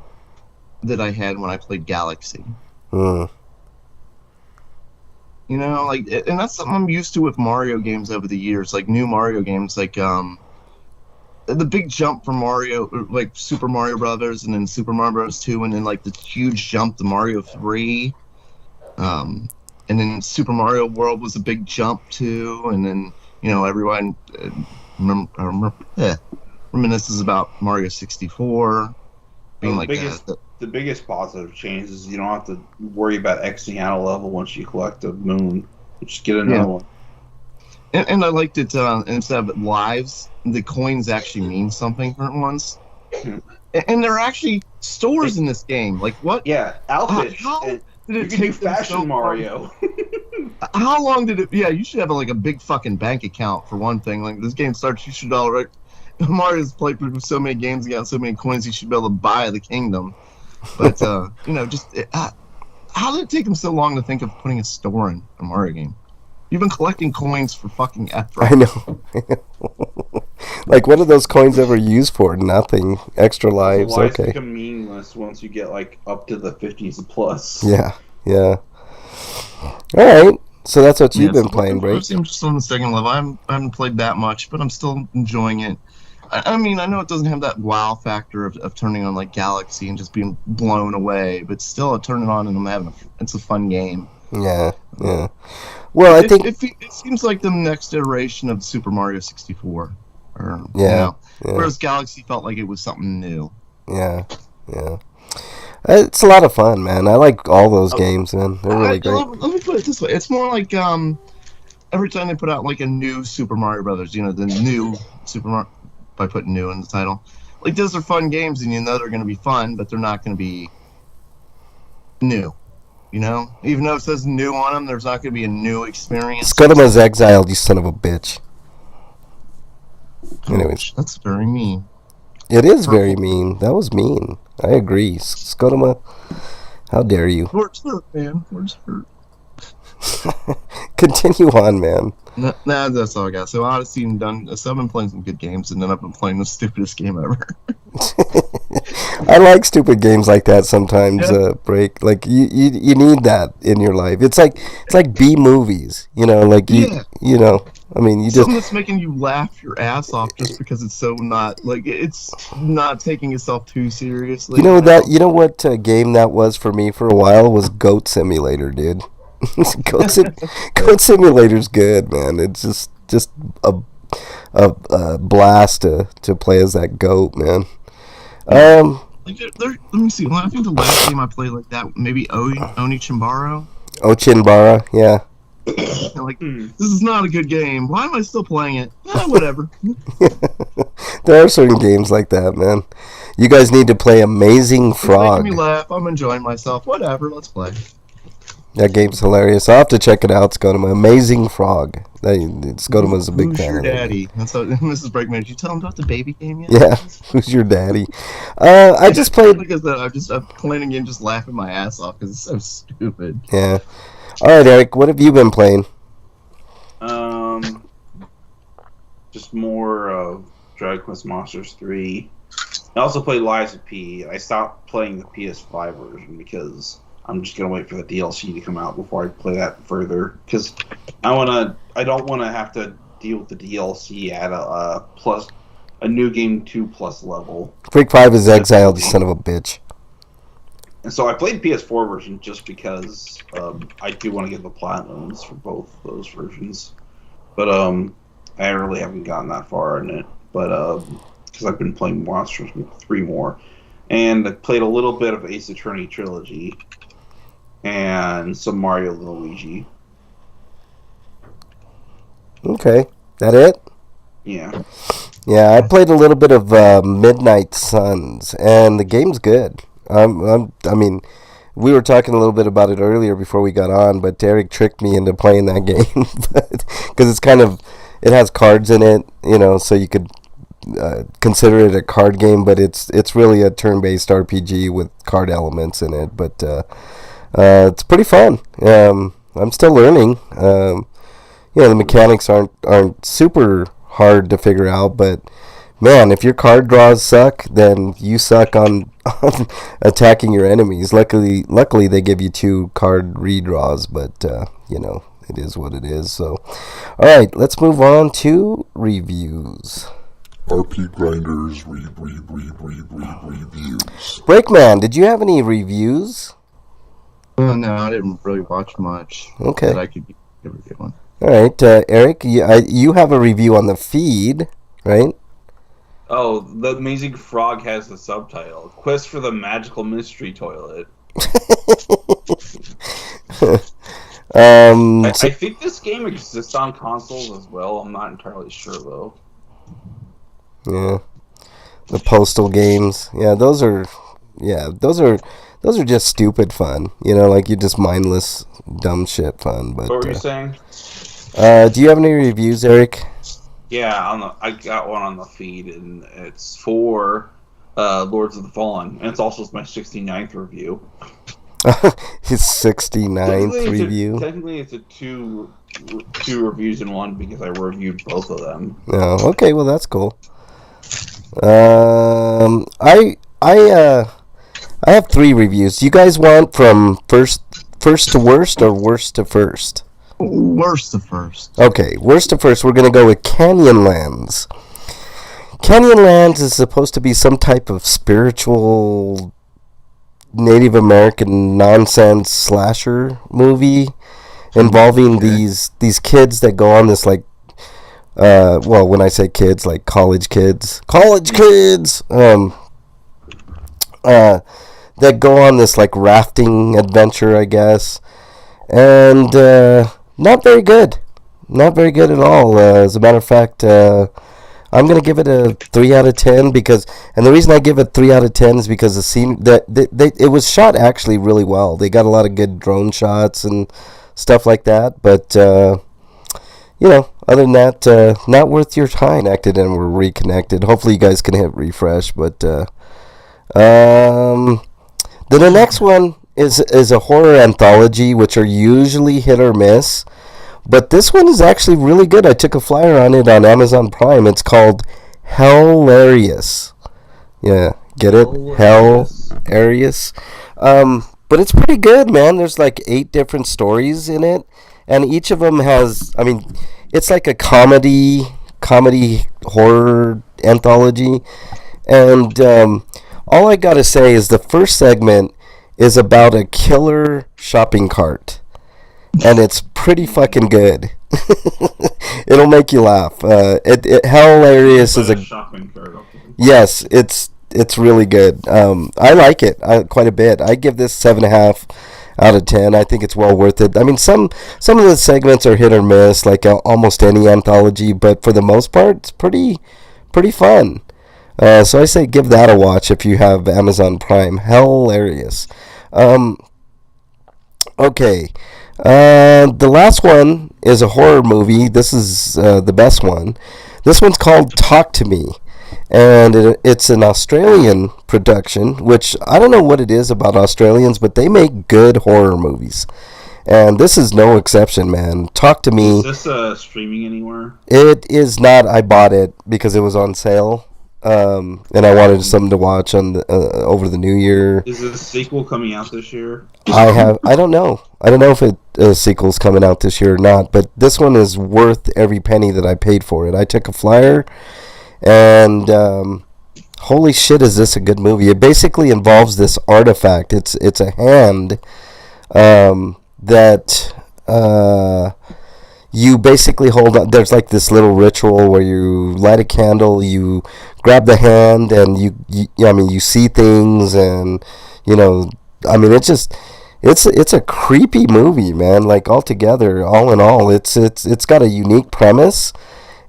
that I had when I played Galaxy. Mm. You know, like, and that's something I'm used to with Mario games over the years, like new Mario games, like the big jump from Mario, like Super Mario Brothers, and then Super Mario Bros. 2, and then like the huge jump to Mario 3. And then Super Mario World was a big jump too, and then everyone reminisces about Mario 64 being like that. The biggest positive change is you don't have to worry about Xing out a level once you collect a moon. You just get another one. And I liked it, instead of lives, the coins actually mean something for once. And there are actually stores in this game. Like, what? Yeah, outfits. How did it take Fashion Mario? How long did it... Yeah, you should have a big fucking bank account for one thing. Like, this game starts, you should already... Mario's played through so many games, he got so many coins, he should be able to buy the kingdom. But, how did it take him so long to think of putting a store in a Mario game? You've been collecting coins for fucking ever. I know. Like, what are those coins ever used for? Nothing. Extra lives. Lives Okay. become meaningless once you get up to the 50s and plus. Yeah. All right. So that's what you've been playing, right? right? I'm just on the second level. I haven't played that much, but I'm still enjoying it. I mean, I know it doesn't have that wow factor of turning on like Galaxy and just being blown away, but still, I turn it on and it's a fun game. Yeah. Well, I think it seems like the next iteration of Super Mario 64. Yeah. Whereas Galaxy felt like it was something new. Yeah. It's a lot of fun, man. I like all those games, man. They're really great. Let me put it this way: it's more like every time they put out like a new Super Mario Brothers, the new Super Mario, by putting "new" in the title. Like, those are fun games, and they're going to be fun, but they're not going to be new. Even though it says "new" on them, there's not going to be a new experience. Scudima's exiled, you son of a bitch. Anyways, that's very mean. It is very mean. That was mean. I agree. Scudima, how dare you? Words hurt, man. Words hurt. Continue on, man. Nah, that's all I got. So Odyssey and done. So I've been playing some good games, and then I've been playing the stupidest game ever. I like stupid games like that sometimes. Break, like you need that in your life. It's like B movies, I mean, you something that's making you laugh your ass off just because it's so not like it's not taking itself too seriously. You know what game that was for me for a while was Goat Simulator, dude. Goat Simulator's good, man. It's just a blast to play as that goat, man. Let me see. Well, I think the last game I played like that, maybe Oni Chimbaro. Ochinbara, yeah. This is not a good game. Why am I still playing it? Whatever. There are certain games like that, man. You guys need to play Amazing Frog. It's making me laugh. I'm enjoying myself. Whatever. Let's play. That game's hilarious. I'll have to check it out. Scotoma. Amazing Frog. Scotoma's a big fan of it. Who's your daddy? That's how Mrs. Breakman. Did you tell him about the baby game yet? Yeah. Who's your daddy? I just played because I'm playing a game, just laughing my ass off because it's so stupid. Yeah. All right, Eric. What have you been playing? Just more of Dragon Quest Monsters 3. I also played Lies of P. I stopped playing the PS5 version because I'm just gonna wait for the DLC to come out before I play that further. Because I don't want to have to deal with the DLC at a new game 2+ level. Freak 5 is exiled, you son of a bitch. And so I played the PS4 version just because I do want to get the platinums for both those versions. But I really haven't gotten that far in it. But because I've been playing Monsters 3 more. And I played a little bit of Ace Attorney Trilogy. And some Mario and Luigi. Okay. That it? Yeah. Yeah, I played a little bit of Midnight Suns, and the game's good. I mean, we were talking a little bit about it earlier before we got on, but Derek tricked me into playing that game because it has cards in it, so you could consider it a card game, but it's really a turn-based RPG with card elements in it. But it's pretty fun. I'm still learning. the mechanics aren't super hard to figure out, but man, if your card draws suck, then you suck on attacking your enemies. Luckily they give you 2 card redraws, but it is what it is. So, all right, let's move on to reviews. RPGrinders reviews. Breakman, did you have any reviews? No, I didn't really watch much. Okay. But I could give a good one. All right, Eric, you have a review on the feed, right? Oh, the Amazing Frog has the subtitle: Quest for the Magical Mystery Toilet. I think this game exists on consoles as well. I'm not entirely sure though. Yeah, the Postal games. Yeah, those are just stupid fun. Like you just mindless dumb shit fun. But What were you saying? do you have any reviews, Eric? Yeah, I got one on the feed, and it's for Lords of the Fallen, and it's also my 69th review. His 69th review. Technically, it's a two reviews in one because I reviewed both of them. Oh, okay. Well, that's cool. I have 3 reviews. Do you guys want from first to worst or worst to first? Worst to first. Okay, worst to first. We're gonna go with Canyonlands. Canyonlands is supposed to be some type of spiritual Native American nonsense slasher movie involving these kids that go on this well, when I say kids, like college kids that go on this rafting adventure, I guess, and not very good at all. As a matter of fact, I'm gonna give it a 3 out of 10 and the reason I give it 3 out of 10 is because the scene that it was shot actually really well. They got a lot of good drone shots and stuff like that, but other than that, not worth your time. Connected and we're reconnected. Hopefully you guys can hit refresh, but then the next one is a horror anthology, which are usually hit or miss. But this one is actually really good. I took a flyer on it on Amazon Prime. It's called Hellarious. Yeah, get it? Hellarious. But it's pretty good, man. There's 8 different stories in it. And each of them has, it's like a comedy horror anthology. And all I gotta say is the first segment is about a killer shopping cart. And it's pretty fucking good. It'll make you laugh. Hilarious is a shopping cart. Okay. Yes, it's really good. I like it quite a bit. I give this 7.5 out of 10. I think it's well worth it. Some of the segments are hit or miss, like almost any anthology, but for the most part, it's pretty fun. So I say give that a watch if you have Amazon Prime. Hilarious. Okay. The last one is a horror movie. This is the best one. This one's called Talk to Me, and it's an Australian production, which I don't know what it is about Australians, but they make good horror movies, and this is no exception, man. Talk to Me. Is this streaming anywhere? It is not. I bought it because it was on sale, and I wanted something to watch on over the New Year. Is the sequel coming out this year? I don't know. I don't know if a sequel's coming out this year or not, but this one is worth every penny that I paid for it. I took a flyer, and holy shit, is this a good movie? It basically involves this artifact. It's a hand that you basically hold on. There's this little ritual where you light a candle, you grab the hand, and you see things, and it's a creepy movie, man. Altogether, all in all, it's got a unique premise,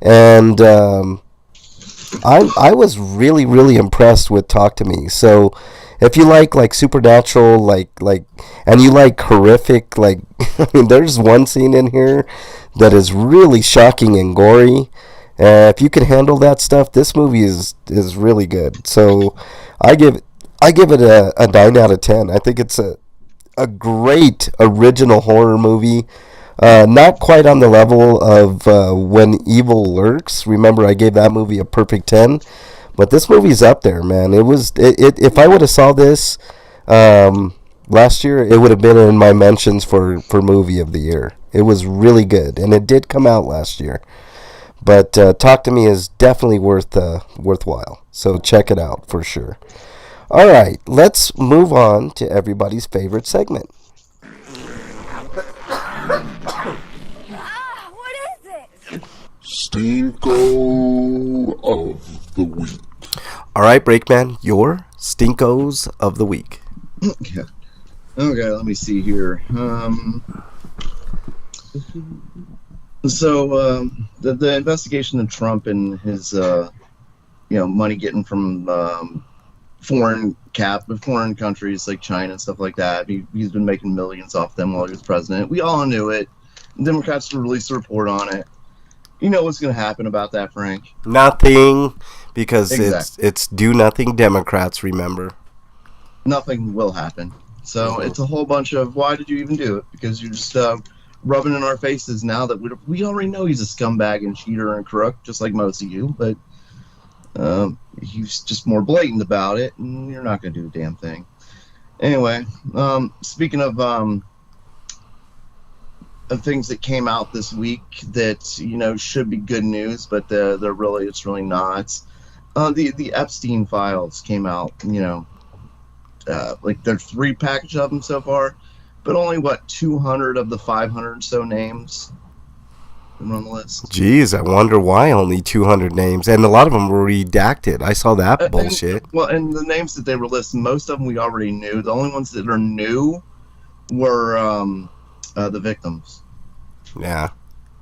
and I was really, really impressed with Talk to Me. So if you like supernatural, and you like horrific, there's one scene in here that is really shocking and gory. If you can handle that stuff, this movie is really good. So I give it a 9 out of 10. I think it's a great original horror movie. Not quite on the level of When Evil Lurks. Remember, I gave that movie a perfect 10. But this movie's up there, man. If I would have saw this last year, it would have been in my mentions for movie of the year. It was really good, and it did come out last year. But Talk to Me is definitely worthwhile. So check it out for sure. All right, let's move on to everybody's favorite segment. What is it? Stinko of the Week. All right, Breakman, your Stinkos of the Week. Okay, let me see here. So the investigation of Trump and his money getting from foreign countries like China and stuff like that. He's been making millions off them while he was president. We all knew it. Democrats released a report on it. You know what's going to happen about that, Frank? Nothing, because Exactly. it's do nothing Democrats, remember. Nothing will happen. So it's a whole bunch of, why did you even do it? Because you're just rubbing in our faces now that we already know he's a scumbag and cheater and crook, just like most of you, but he's just more blatant about it, and you're not going to do a damn thing. Anyway, speaking of things that came out this week that should be good news, but it's really not. The Epstein files came out. There's 3 packages of them so far, but only 200 of the 500 or so names on the list. Jeez, I wonder why only 200 names, and a lot of them were redacted. I saw that bullshit. And the names that they were listing, most of them we already knew. The only ones that are new were the victims. Yeah.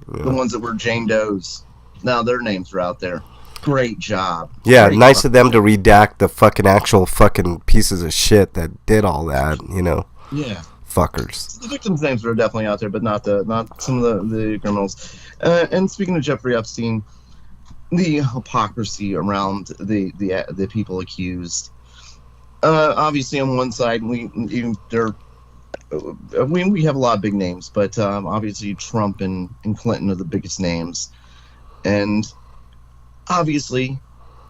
The ones that were Jane Doe's. Now their names are out there. Great job. Yeah, Great nice job. of them to redact the fucking actual fucking pieces of shit that did all that, Yeah. fuckers. The victims' names are definitely out there, but not some of the criminals. And speaking of Jeffrey Epstein, the hypocrisy around the people accused. Obviously, on one side, we have a lot of big names, but obviously Trump and Clinton are the biggest names, and obviously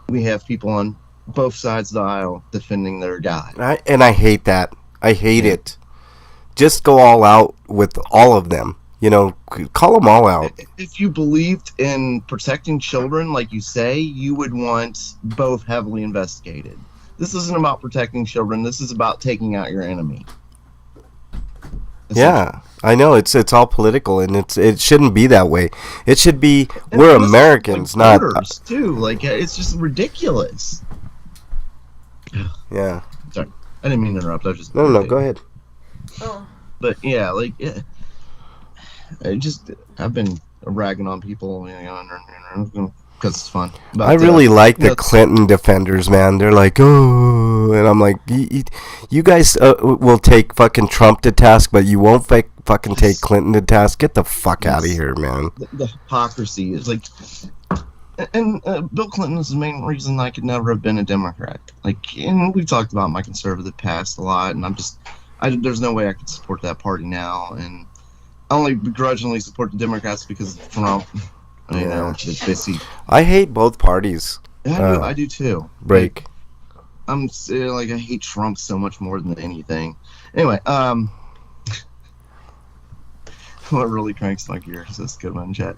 we have people on both sides of the aisle defending their guy. I hate that. I hate it. Just go all out with all of them. Call them all out. If you believed in protecting children, like you say, you would want both heavily investigated. This isn't about protecting children. This is about taking out your enemy. Yeah, I know it's all political, and it shouldn't be that way. It should be we're Americans, not voters too. It's just ridiculous. Yeah. Sorry, I didn't mean to interrupt. I was just No, go ahead. Oh. But yeah, I've been ragging on people, because it's fun. But, I really like the Clinton defenders, man. They're like, oh, and I'm like, you guys will take fucking Trump to task, but you won't fucking take Clinton to task. Get the fuck out of here, man. The hypocrisy is and Bill Clinton is the main reason I could never have been a Democrat. And we've talked about my conservative past a lot, and there's no way I could support that party now, and I only begrudgingly support the Democrats because of Trump. They see. I hate both parties. Yeah, I do too. Break. I hate Trump so much more than anything. Anyway, what really cranks my gears? That's a good one, chat.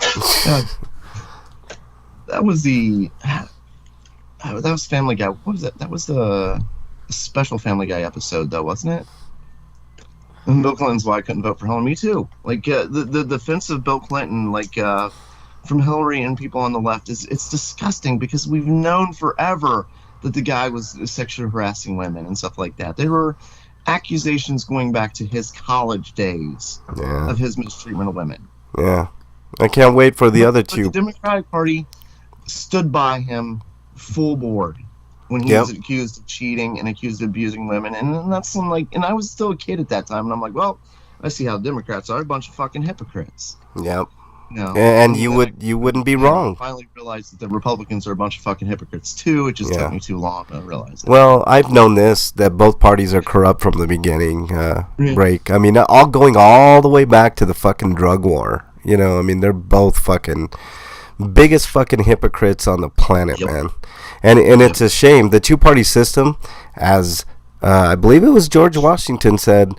That was Family Guy. What was that? That was the special Family Guy episode, though, wasn't it? And Bill Clinton's why I couldn't vote for Hillary. Me too. The defense of Bill Clinton, from Hillary and people on the left, it's disgusting, because we've known forever that the guy was sexually harassing women and stuff like that. There were accusations going back to his college days of his mistreatment of women. Yeah. I can't wait for the other two. The Democratic Party stood by him full board when he was accused of cheating and accused of abusing women. And that's and I was still a kid at that time, and I'm like, well, I see how Democrats are, a bunch of fucking hypocrites. Yep. No. And you wouldn't be wrong. I finally realized that the Republicans are a bunch of fucking hypocrites too. It just Yeah. took me too long to realize that. Well, I've known that both parties are corrupt from the beginning. Break. I mean, all going all the way back to the fucking drug war. You know, I mean, they're both fucking biggest fucking hypocrites on the planet, Yep. man. And it's a shame. The two-party system, as I believe it was George Washington said,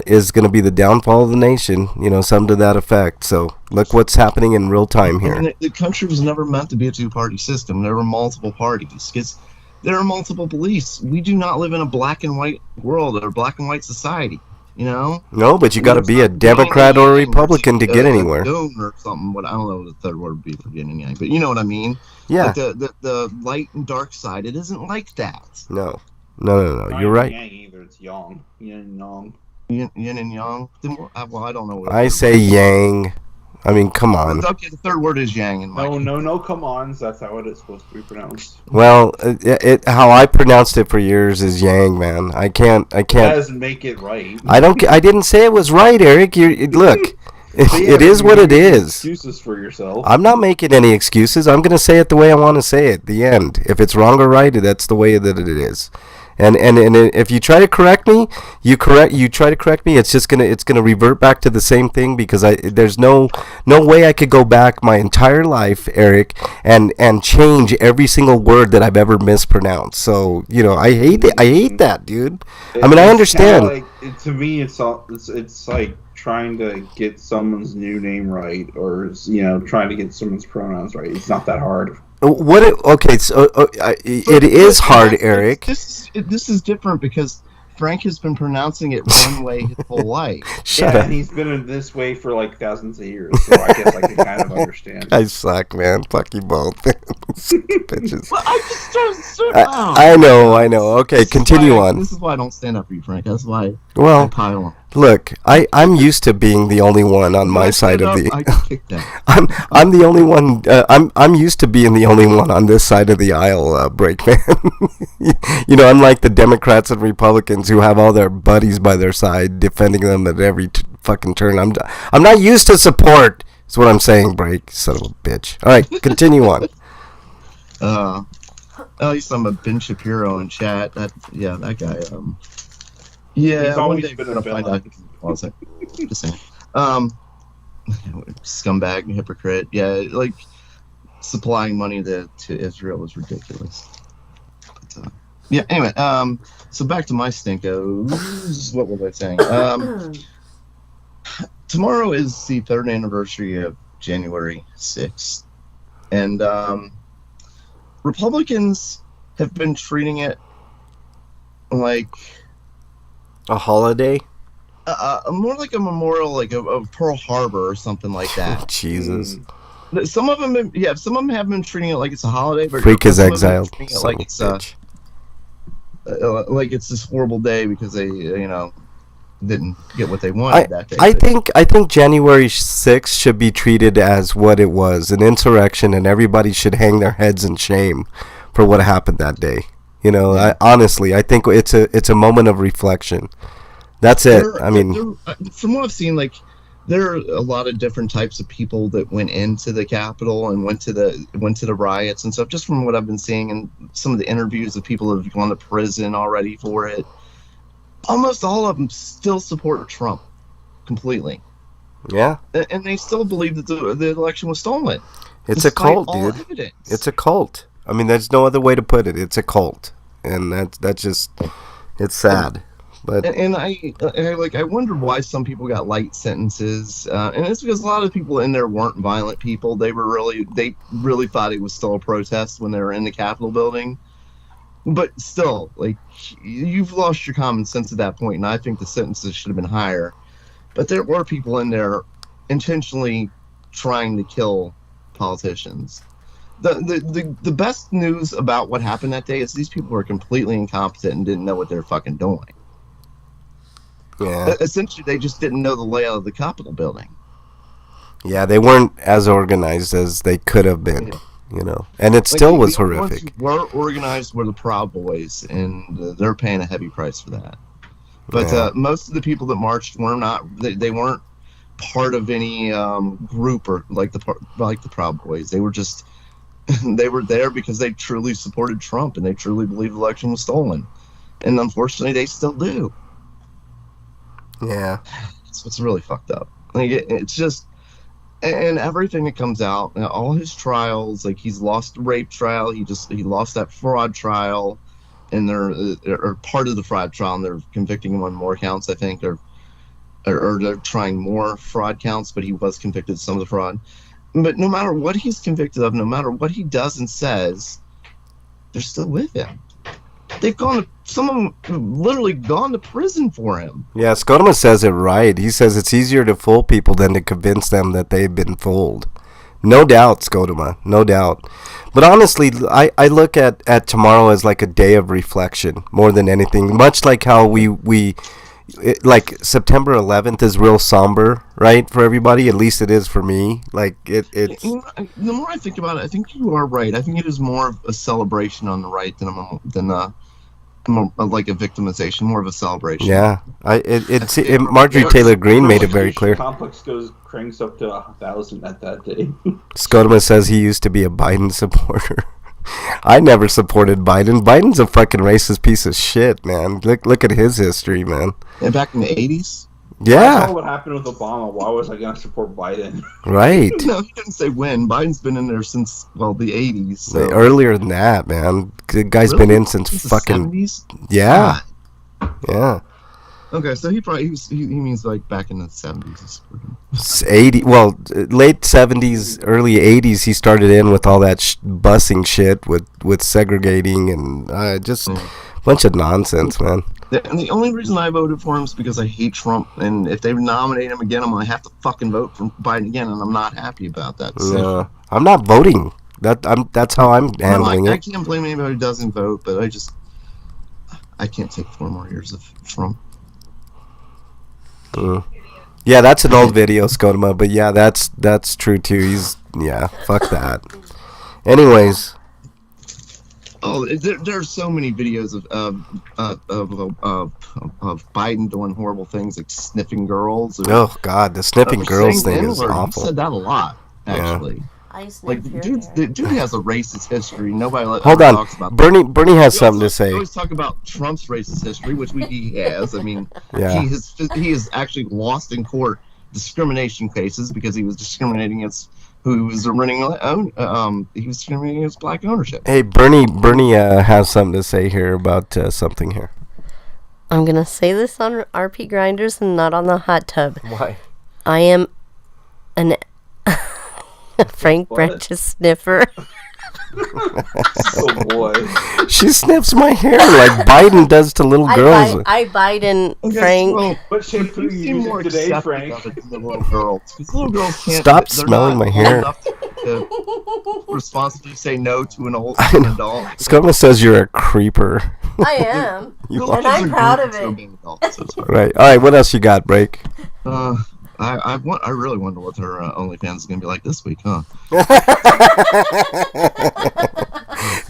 is going to be the downfall of the nation. You know, something to that effect. So look what's happening in real time here. And the country was never meant to be a two-party system. There were multiple parties because there are multiple beliefs. We do not live in a black and white world or black and white society. You know? No, but you got to be a Democrat or a Republican to get anywhere. Or something. What I don't know what the third word would be for getting any, but you know what I mean. Yeah. Like the light and dark side. It isn't like that. No. Not You're right. Yang either. It's Yang. Yin and Yang. Yin and yang. Well, I don't know. What I say yang. I mean, come on. Okay, the third word is yang in my. No, come on. That's how it is supposed to be pronounced. Well, how I pronounced it for years is yang, man. I can't. That doesn't make it right. I didn't say it was right, Eric. Look, it is what it is. Excuses for yourself. I'm not making any excuses. I'm gonna say it the way I want to say it. The end. If it's wrong or right, that's the way that it is. And if you try to correct me, you try to correct me. It's gonna revert back to the same thing because there's no way I could go back my entire life, Eric, and change every single word that I've ever mispronounced. So you know, I hate that, dude. I mean, I understand. To me, it's like trying to get someone's new name right, or trying to get someone's pronouns right. It's not that hard. It is hard, Eric. This is different because Frank has been pronouncing it one way his whole life. Shut up. And he's been in this way for like thousands of years, so I guess I can kind of understand. I suck, man. Fuck you both. Bitches. Well, I just don't I know. Okay, continue on. This is why I don't stand up for you, Frank. That's why Well, I pile on. Look, I'm used to being the only one on my side of the. I can kick that. I'm the only one. I'm used to being the only one on this side of the aisle, break man. You know, unlike the Democrats and Republicans who have all their buddies by their side, defending them at every fucking turn. I'm not used to support. Is what I'm saying, break, son of a bitch. All right, continue on. At least I'm a Ben Shapiro in chat. That guy. Yeah, he's always been a find villain. out. Just saying. Scumbag, hypocrite. Yeah, like supplying money to Israel was ridiculous. But, yeah. Anyway, so back to my stinkos. What was I saying? Tomorrow is the third anniversary of January 6th, and Republicans have been treating it like a holiday. More like a memorial, like of Pearl Harbor or something like that. Jesus. Some of them, some of them have been treating it like it's a holiday, but Freak is some of them exiled. are treating it like it's this horrible day because they, didn't get what they wanted that day. I think January 6th should be treated as what it was, an insurrection, and everybody should hang their heads in shame for what happened that day. You know, honestly, I think it's a moment of reflection. That's it. From what I've seen, like there are a lot of different types of people that went into the Capitol and went to the riots and stuff. Just from what I've been seeing and some of the interviews of people that have gone to prison already for it, almost all of them still support Trump completely. Yeah, and they still believe that the election was stolen. It's a cult, dude. Evidence. It's a cult. I mean, there's no other way to put it. It's a cult, and that's just it's sad. But I wonder why some people got light sentences, and it's because a lot of people in there weren't violent people. They really thought it was still a protest when they were in the Capitol building. But still, like you've lost your common sense at that point, and I think the sentences should have been higher. But there were people in there intentionally trying to kill politicians. The best news about what happened that day is these people were completely incompetent and didn't know what they were fucking doing. Yeah. Essentially, they just didn't know the layout of the Capitol building. Yeah, they weren't as organized as they could have been. Yeah. You know, and it still was horrific. The ones who were organized were the Proud Boys, and they're paying a heavy price for that. But most of the people that marched were not. They weren't part of any group or like the Proud Boys. They were just they were there because they truly supported Trump and they truly believed the election was stolen, and unfortunately, they still do. Yeah, That's what's really fucked up. Like it's just. And everything that comes out, all his trials, like he's lost the rape trial, he lost that fraud trial, and they're part of the fraud trial, and they're convicting him on more counts, I think, or they're trying more fraud counts, but he was convicted of some of the fraud. But no matter what he's convicted of, no matter what he does and says, they're still with him. They've gone. Some of them have literally gone to prison for him. yeah. Skodoma says it right. He says it's easier to fool people than to convince them that they've been fooled. No doubt, Skodoma. No doubt. But honestly, I look at tomorrow as like a day of reflection more than anything. Much like how like September 11th is real somber, right, for everybody. At least it is for me. Like it's. The more I think about it, I think you are right. I think it is more of a celebration on the right than like a victimization, more of a celebration. Yeah, Marjorie Taylor Greene made it very clear. Complex cranks up to 1,000 at that day. Skodoma says he used to be a Biden supporter. I never supported Biden. Biden's a fucking racist piece of shit, man. Look at his history, man. And back in the 80s? I Yeah, saw what happened with Obama. Why was I going to support Biden? right. No, he didn't say when. Biden's been in there since, the 80s. So. Earlier than that, man. The guy's Really? been in since the fucking 70s? yeah, yeah. Okay, so he means like back in the 70s. 80. Well, late 70s, early 80s. He started in with all that busing shit with segregating and just a bunch of nonsense, man. And the only reason I voted for him is because I hate Trump, and if they nominate him again, I'm gonna have to fucking vote for Biden again, and I'm not happy about that decision. I'm not voting. That's how I'm handling I it. can't blame anybody who doesn't vote, but I can't take 4 more years of Trump. Yeah, that's an old video, Skodoma, but yeah, that's true too. Fuck that. Anyways, There are so many videos of Biden doing horrible things, like sniffing girls. oh god, the sniffing girls saying thing the is N-word. awful. He said that a lot, actually. I used to Like live the dude has a racist history. Nobody Hold ever on, talks about that. Bernie has something to We say. always talk about Trump's racist history, which he has. I mean, Yeah. he has actually lost in court discrimination cases because he was discriminating against who he was running he was discriminating against black ownership. Hey, Bernie has something to say here about something here. I'm going to say this on RPGrinders and not on the hot tub. Why? I am an Frank What? Branch's sniffer. Oh boy. She sniffs my hair like Biden does to little girls. I Biden Okay, Frank. well, What shampoo you are you seem using more today, accepting Frank? of it than the little girls, because little girls can't. Stop they're smelling not my hair. old enough to responsibly say no to an adult. Skoma says you're a creeper. I am. You Little are. And I'm kids are proud grown of up so it. being adults, so sorry. Right. All right. What else you got, Break? I really wonder what her OnlyFans is gonna be like this week, huh?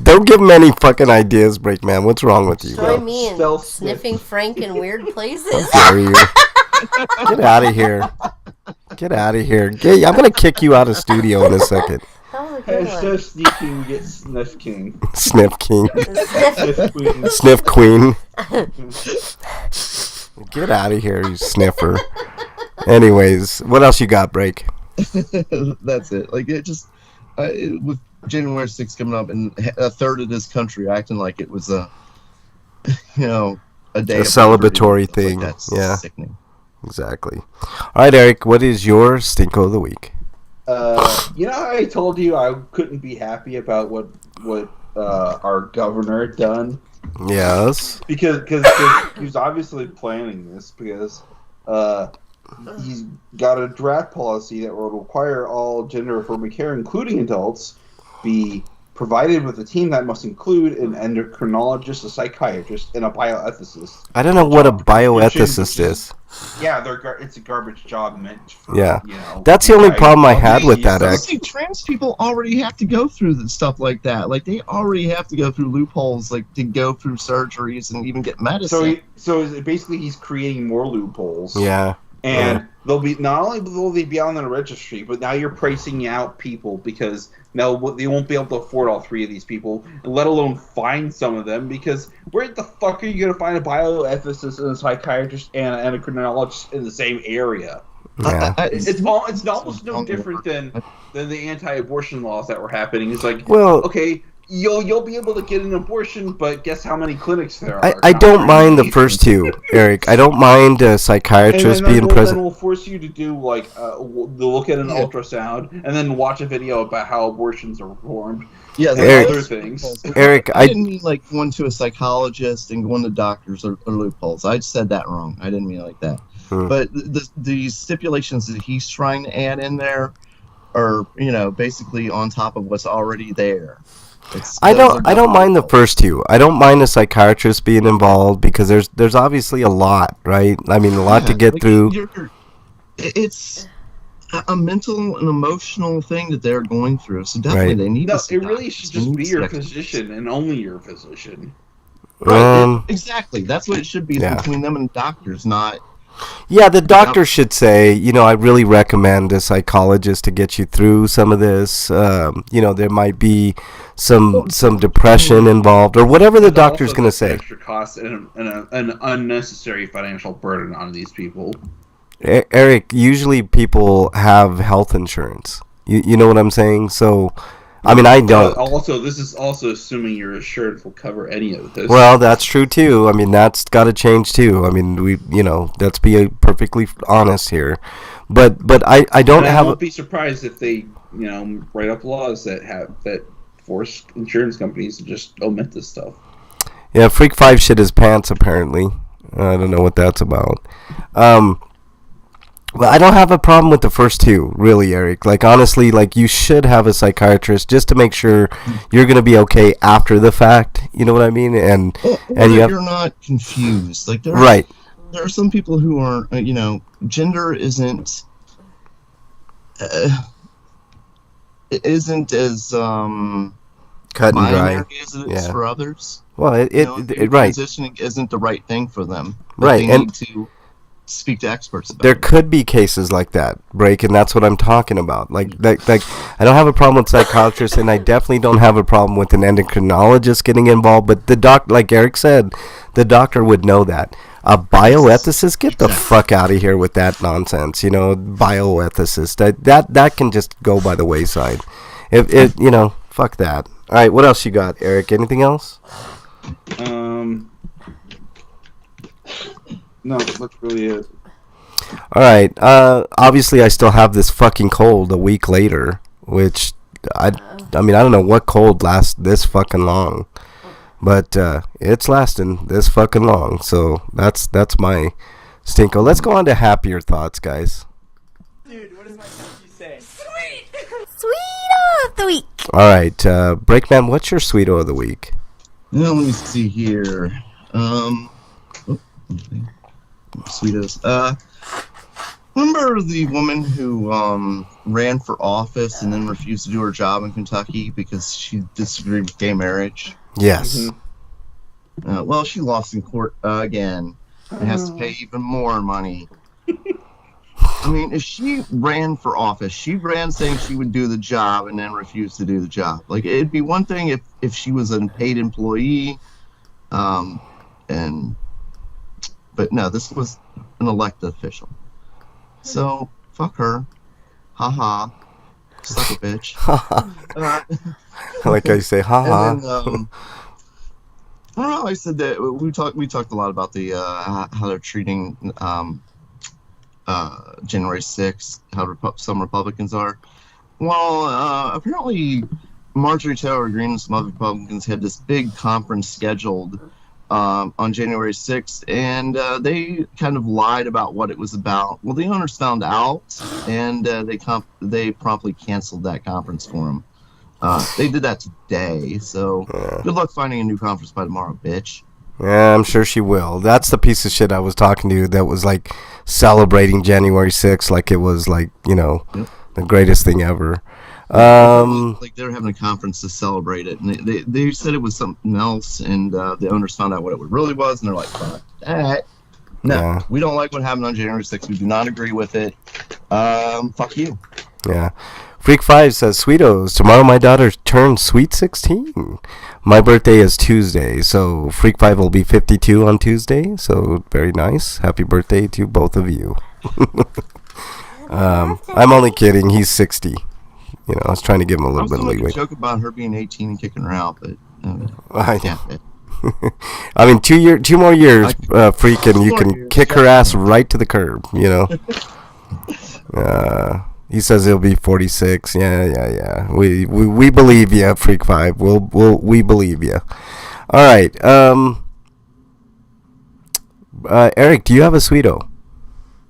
Don't give him any fucking ideas, Break Man. What's wrong with you, Join bro? me in Stealth sniffing Frank in weird places. Dare you? Get out of here. Get out of here. I'm gonna kick you out of studio in a second. That was a good one. Hashtag sneaking gets Sniff King. Sniff King. Sniff Queen. Sniff Queen. Get out of here, you sniffer. Anyways, what else you got, Break? That's it. Like it just with January 6th coming up, and a third of this country acting like it was a day A of celebratory liberty. thing. Like, that's Yeah. sickening. Exactly. All right, Eric, what is your Stinko of the week? I told you I couldn't be happy about what our governor had done Yes. because he's obviously planning this because he's got a draft policy that will require all gender-affirming care, including adults, be provided with a team that must include an endocrinologist, a psychiatrist, and a bioethicist. I don't know what a bioethicist is. Yeah, it's a garbage job meant for, Yeah. That's the only problem I had with that, Eric. See, trans people already have to go through stuff like that. Like they already have to go through loopholes, like to go through surgeries and even get medicine. So basically, he's creating more loopholes. Yeah. And they'll be not only will they be on the registry, but now you're pricing out people because now they won't be able to afford all 3 of these people, let alone find some of them. Because where the fuck are you going to find a bioethicist and a psychiatrist and an endocrinologist in the same area? Yeah. It's almost no different than the anti-abortion laws that were happening. It's like, Well, okay, you'll be able to get an abortion, but guess how many clinics there are? I don't mind the first 2, Eric. I don't mind a psychiatrist being present. And we'll force you to do like look at an ultrasound and then watch a video about how abortions are performed. Yeah, Eric, other things. Eric, I didn't mean like going to a psychologist and going to doctors or loopholes. I said that wrong. I didn't mean it like that. But the stipulations that he's trying to add in there are, basically on top of what's already there. I don't mind the first 2. I don't mind a psychiatrist being involved because there's obviously a lot, right? I mean, a lot to get through. It's a mental and emotional thing that they're going through. So definitely they need. No, it really should just be your physician and only your physician. Right. Exactly. That's what it should be between them and doctors, not. Yeah, the doctor should say, I really recommend a psychologist to get you through some of this. There might be some depression involved or whatever the doctor's going to say. Extra costs and an unnecessary financial burden on these people. Eric, usually people have health insurance. You know what I'm saying? So, I mean, I don't. Also, this is also assuming your insurance will cover any of this. Well, that's true too. I mean, that's got to change too. I mean, let's be perfectly honest here. But I don't have. I won't be surprised if they, write up laws that force insurance companies to just omit this stuff. Yeah, Freak 5 shit his pants apparently. I don't know what that's about. Well, I don't have a problem with the first 2, really, Eric. Like, honestly, you should have a psychiatrist just to make sure you're going to be okay after the fact. You know what I mean? And you're not confused. Like, there are some people who are, gender isn't as cut and dry as it is for others. Well, transitioning isn't the right thing for them. Right, they need to speak to experts about there could be cases like that, Break, and that's what I'm talking about. Like I don't have a problem with psychiatrists, and I definitely don't have a problem with an endocrinologist getting involved, but like Eric said, the doctor would know that. A bioethicist, get the fuck out of here with that nonsense, bioethicist. That can just go by the wayside. Fuck that. All right, what else you got, Eric? Anything else? No, that's really it. All right. Obviously, I still have this fucking cold a week later, which I mean, I don't know what cold lasts this fucking long, but it's lasting this fucking long. So that's my stinko. Let's go on to happier thoughts, guys. Dude, what does my nephew say? Sweet of the week. All right, Breakman, what's your sweeto of the week? Let me see here. Sweetos. Remember the woman who ran for office and then refused to do her job in Kentucky because she disagreed with gay marriage? Yes. Well, she lost in court again and has to pay even more money. I mean, if she ran for office, she ran saying she would do the job and then refused to do the job. Like, it'd be one thing if she was a paid employee, but no, this was an elected official. So, fuck her. Ha-ha. Suck a bitch. Like I say, ha-ha. And then, I don't know, I said that we talked a lot about the how they're treating January 6th, how some Republicans are. Well, apparently Marjorie Taylor Greene and some other Republicans had this big conference scheduled on January 6th, and they kind of lied about what it was about. Well, the owners found out, and they promptly canceled that conference for them. They did that today, so good luck finding a new conference by tomorrow, bitch. Yeah, I'm sure she will. That's the piece of shit I was talking to that was like celebrating January 6th like it was like, the greatest thing ever. Like they were having a conference to celebrate it, and they said it was something else, and the owners found out what it really was, and they're like, fuck that. No, Yeah. we don't like what happened on January 6th. We do not agree with it. Fuck you. Yeah. Freak 5 says, Sweetos, tomorrow my daughter turns sweet 16. My birthday is Tuesday, so Freak 5 will be 52 on Tuesday, so very nice. Happy birthday to both of you. I'm only kidding. He's 60. You know, I was trying to give him a I little was bit of going to make leeway. a joke about her being 18 and kicking her out, but I yeah. I mean, 2 more years, Freak, and you 2 more can years, kick her ass right to the curb, you know. He says he'll be 46. Yeah. We believe you, Freak 5. We believe you. All right. Eric, do you have a Sweeto?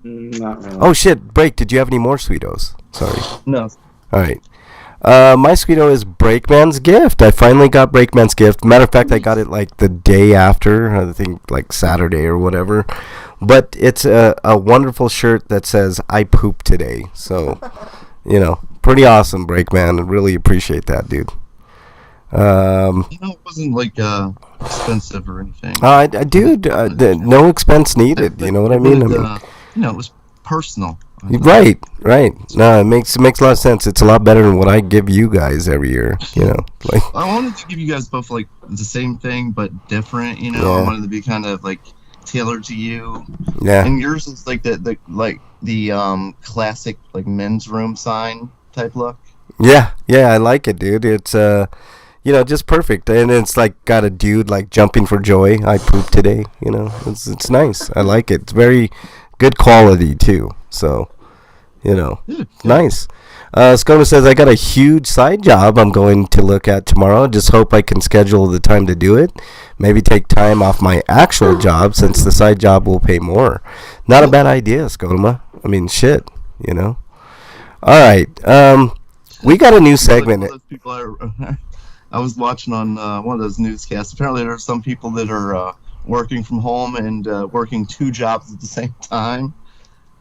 Not really. Oh shit, Break. Did you have any more Sweetos? Sorry. No. All right. My Sweeto is Breakman's Gift. I finally got Breakman's Gift. Matter of fact, I got it like the day after. I think like Saturday or whatever. But it's a wonderful shirt that says, I pooped today. So, you know, pretty awesome, Breakman. I really appreciate that, dude. It wasn't like expensive or anything. Dude, no expense needed. You know what I mean? It was personal. Right. No, it makes a lot of sense. It's a lot better than what I give you guys every year. You know, like I wanted to give you guys both like the same thing but different. You know, Yeah. I wanted to be kind of like tailored to you. yeah, And yours is like the classic like men's room sign type look. yeah. I like it, dude. It's you know, just perfect, and it's like got a dude like jumping for joy. I pooped today. You know, it's nice. I like it. It's very good quality too. So, you know, nice. Skona says, I got a huge side job I'm going to look at tomorrow. Just hope I can schedule the time to do it. Maybe take time off my actual job since the side job will pay more. Not a bad idea, Skona. I mean, shit, you know. All right. We got a new segment. Like those people I was watching on one of those newscasts. Apparently there are some people that are working from home and working 2 jobs at the same time.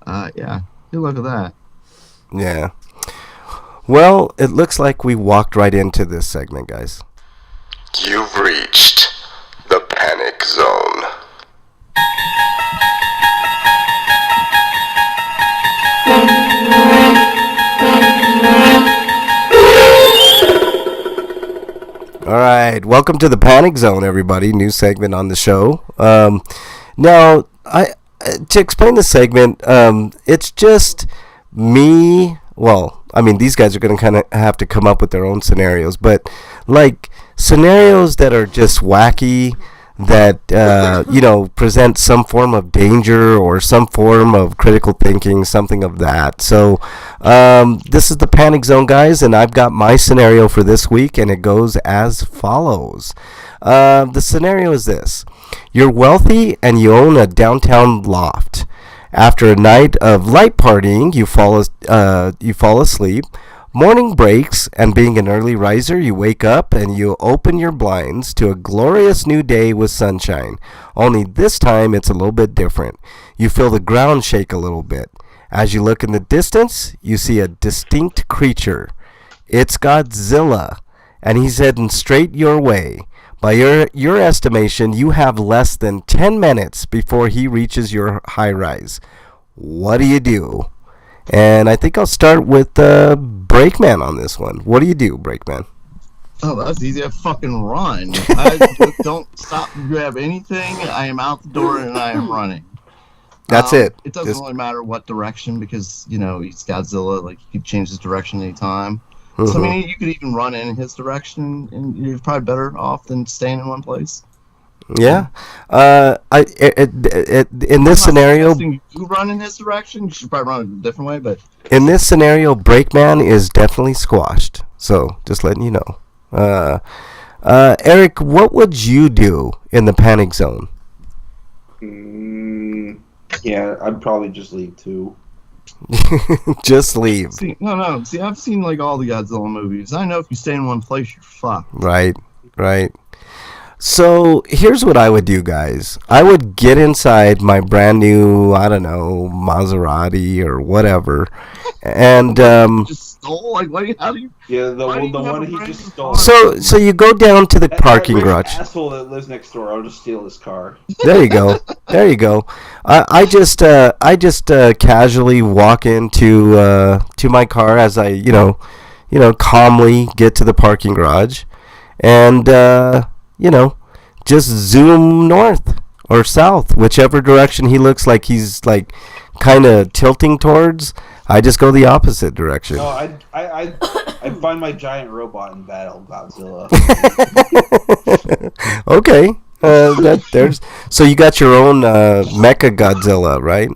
Yeah, good luck with that. Yeah. Well, it looks like we walked right into this segment, guys. You've reached the panic zone. All right, welcome to the Panic Zone, everybody. New segment on the show. Now, to explain the segment, it's just me. Well, I mean, these guys are going to kind of have to come up with their own scenarios, but like scenarios that are just wacky, that you know, present some form of danger or some form of critical thinking, something of that. So this is the Panic Zone, guys, and I've got my scenario for this week, and it goes as follows. The scenario is this: you're wealthy and you own a downtown loft. After a night of light partying, you fall asleep. Morning breaks, and being an early riser, you wake up and you open your blinds to a glorious new day with sunshine. Only this time it's a little bit different. You feel the ground shake a little bit. As you look in the distance, you see a distinct creature. It's Godzilla, and he's heading straight your way. By your estimation, you have less than 10 minutes before he reaches your high rise. What do you do? And I think I'll start with Breakman on this one. What do you do, Breakman? Oh, that's easy. I fucking run. I don't stop to grab anything. I am out the door and I am running. That's it. It doesn't really matter what direction because, you know, he's Godzilla. Like, he could change his direction anytime. So, I mean, you could even run in his direction and you're probably better off than staying in one place. Yeah. In this scenario, You run in his direction. You should probably run a different way, but in this scenario, Breakman is definitely squashed. So, just letting you know. Eric, what would you do in the Panic Zone? Yeah, I'd probably just leave too. Just leave. See, I've seen like all the Godzilla movies. I know if you stay in one place, you're fucked. Right. So here's what I would do, guys. I would get inside my brand new, I don't know, Maserati or whatever, and Just stole? Like, what? How do you? Yeah, the Why do you have one a he brand just new stole. car? so you go down to the parking That rich garage. asshole that lives next door. I'll just steal his car. There you go. There you go. I just casually walk into to my car as I calmly get to the parking garage, and just zoom north or south, whichever direction he looks like he's like kind of tilting towards. I just go the opposite direction. No, I'd find my giant robot and battle Godzilla. Okay. So you got your own Mecha Godzilla, right?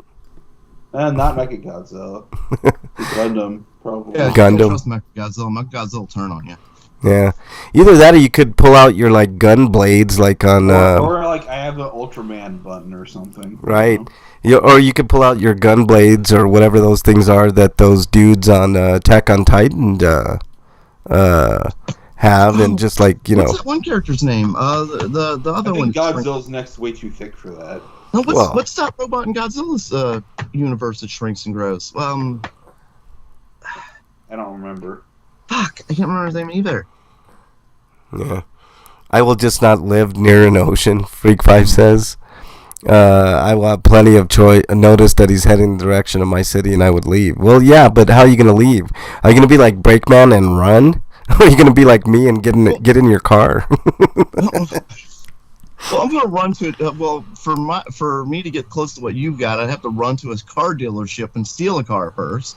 Not Mechagodzilla. Gundam, probably. Yeah, Gundam. Trust Mechagodzilla. Mechagodzilla will turn on you. Yeah. Either that or you could pull out your like gun blades like on Or like I have an Ultraman button or something. right. Or you could pull out your gun blades or whatever those things are that those dudes on Attack on Titan have, and just like What's that one character's name? The I other one. think Godzilla's neck's way too thick for that. No, Well- what's that robot in Godzilla's universe that shrinks and grows? I don't remember. Fuck, I can't remember his name either. Yeah. I will just not live near an ocean, Freak 5 says. I will have plenty of notice that he's heading in the direction of my city, and I would leave. Well, yeah, but how are you going to leave? Are you going to be like Breakman and run? Or are you going to be like me and get in your car? Well, I'm gonna run to it. For me to get close to what you've got, I'd have to run to a car dealership and steal a car first.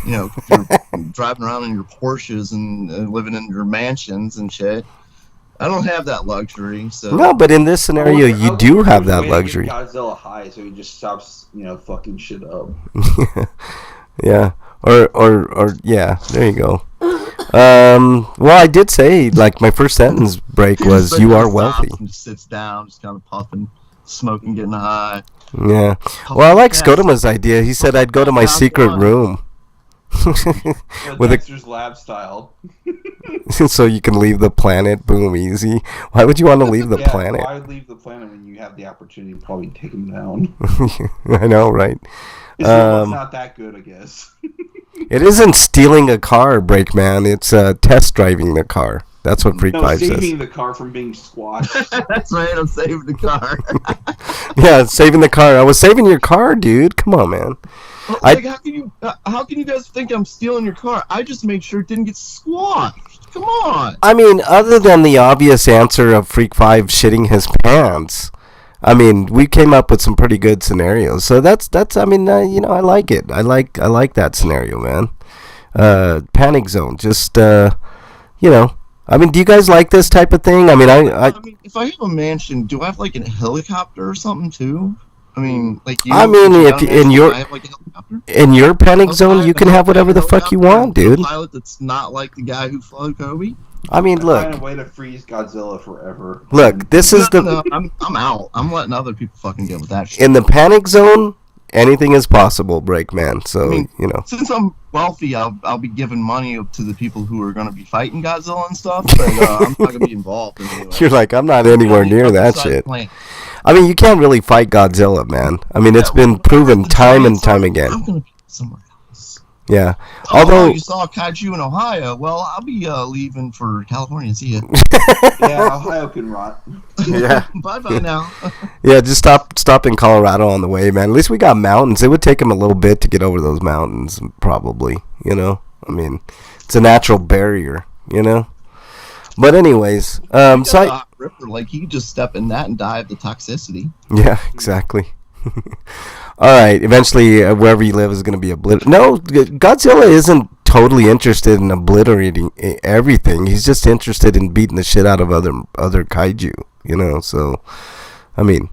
You're driving around in your Porsches and living in your mansions and shit. I don't have that luxury, so. No, but in this scenario, you do have that Way to get luxury. Godzilla high, so he just stops, fucking shit up. Yeah. Or yeah, there you go. Well, I did say, like, my first sentence break was, But "You he are stops wealthy." and just sits down, just kind of puffing, smoking, getting high. Yeah. Well, I like Skotoma's idea. He said I'd go to my secret room. With Dexter's lab style. so you can leave the planet, boom, easy. Why would you want to leave the planet? Why leave the planet when you have the opportunity to probably take him down? I know, right? His robot's not that good, I guess. It isn't stealing a car, Breakman. It's test driving the car. That's what Freak 5 says. saving the car from being squashed. That's right, I'm saving the car. Yeah, saving the car. I was saving your car, dude. Come on, man. Like, how can you guys think I'm stealing your car? I just made sure it didn't get squashed. Come on. I mean, other than the obvious answer of Freak 5 shitting his pants, I mean, we came up with some pretty good scenarios. So that's I mean, I like it. I like that scenario, man. Panic Zone, just I mean, do you guys like this type of thing? I mean, I mean, if I have a mansion, do I have like a helicopter or something too? I mean, like you. I mean, you if got a you- mansion, in your- do I have, like, a helicopter? in your Panic Zone, you can I'll have whatever the a fuck you helicopter, want, dude. A pilot that's not like the guy who flew Kobe. I mean, Find look, a way to freeze Godzilla forever. this is the No, I'm out. I'm letting other people fucking deal with that shit. in the Panic Zone. Anything is possible, Breakman. So I mean, since I'm wealthy, I'll be giving money to the people who are going to be fighting Godzilla and stuff, but I'm not going to be involved in any way. you're like, I'm not anywhere near that Besides shit. playing. I mean, you can't really fight Godzilla, man. I mean, it's been proven time and time again. I'm going to be somewhere else. Yeah. Although Although, you saw kaiju in Ohio, well, I'll be leaving for California. See ya. Yeah, Ohio can rot. yeah, Bye now. yeah. Just stop in Colorado on the way, man. At least we got mountains. It would take him a little bit to get over those mountains, probably. I mean, it's a natural barrier. But anyways, so I, Ripper, like he could just step in that and die of the toxicity. yeah, exactly. All right. Eventually, wherever you live is going to be obliterated. No, Godzilla isn't totally interested in obliterating everything. He's just interested in beating the shit out of other kaiju. So, I mean,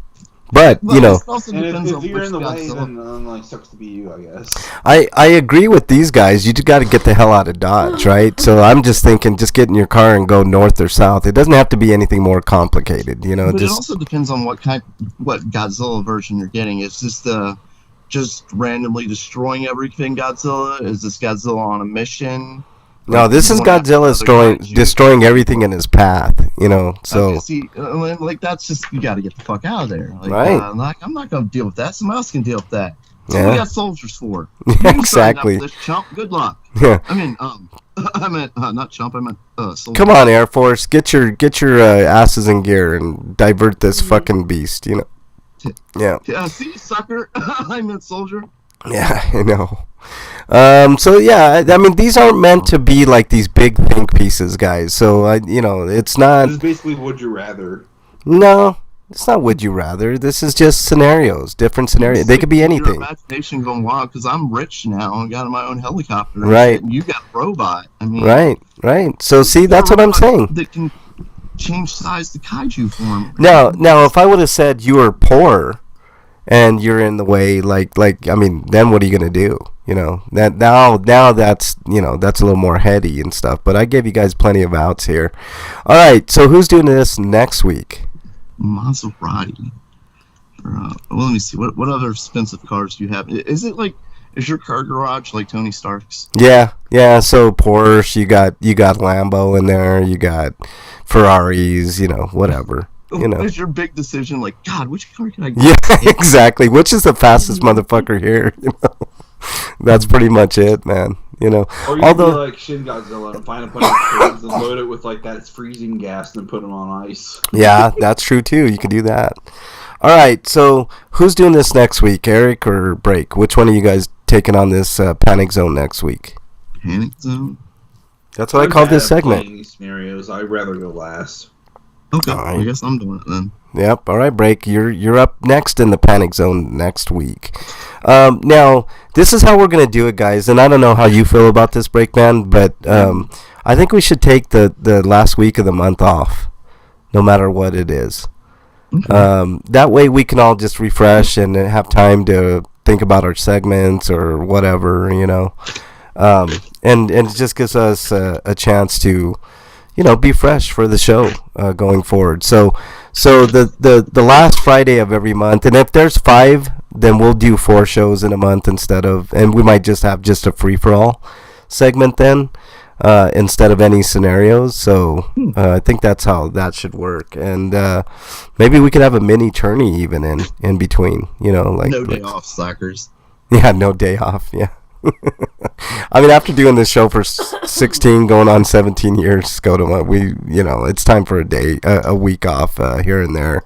but Well, it also And depends if on you're which in the way, Godzilla. then like sucks to be you, I guess. I agree with these guys. You just got to get the hell out of Dodge, right? So I'm just thinking, just get in your car and go north or south. It doesn't have to be anything more complicated, But it Just also depends on what Godzilla version you're getting. Is this the just randomly destroying everything Godzilla? Is this Godzilla on a mission? no. This is Going after Godzilla other kaiju? destroying everything in his path. you know. So okay, see, like that's just you got to get the fuck out of there. Like, right. I'm not going to deal with that. Somebody else can deal with that. That's Yeah. what we got soldiers for. You Exactly. this chump. Good luck. Yeah. I mean, I meant not chump. I meant soldier. Come on, Air Force, get your asses in gear and divert this fucking beast. You know. Yeah. Yeah. See, sucker. I meant soldier. Yeah, I know. So yeah, I mean, these aren't meant to be like these big think pieces, guys. So it's not. This is basically would you rather. No, it's not. Would you rather? This is just scenarios, different scenarios. They could be anything. Your imagination going wild because I'm rich now and got my own helicopter. And Right. shit, and you got a robot. I mean. Right. So see, that's what I'm saying. That can change size to kaiju form. Now, if I would have said you were poor and you're in the way, like I mean, then what are you gonna do? You know, that now that's that's a little more heady and stuff. But I gave you guys plenty of outs here. All right, so who's doing this next week? Maserati. Well, let me see. What other expensive cars do you have? Is your car garage like Tony Stark's? Yeah. So Porsche, you got Lambo in there, you got Ferraris, whatever. Is your big decision like, God, which car can I get? Yeah, exactly. Which is the fastest motherfucker here? That's pretty much it, man. Or you could be like Shin Godzilla and find a bunch of kids and load it with like that freezing gas and then put them on ice. Yeah, that's true too. You can do that. All right, so who's doing this next week, Eric or Break? Which one of you guys taking on this Panic Zone next week? Panic Zone? That's what I called this segment. These scenarios, I'd rather go last. Okay, right. I guess I'm doing it then. Yep. All right, Break. You're up next in the Panic Zone next week. Now, this is how we're gonna do it, guys. And I don't know how you feel about this, Breakman, but I think we should take the last week of the month off, no matter what it is. Okay. That way we can all just refresh and have time to think about our segments or whatever, and it just gives us a chance to be fresh for the show going forward. So the last Friday of every month, and if there's 5, then we'll do 4 shows in a month and we might just have a free-for-all segment then instead of any scenarios. So I think that's how that should work. And maybe we could have a mini tourney even in between, like no day off, slackers. Yeah, no day off, yeah. I mean, after doing this show for 16, going on 17 years, Scotoma, it's time for a week off here and there.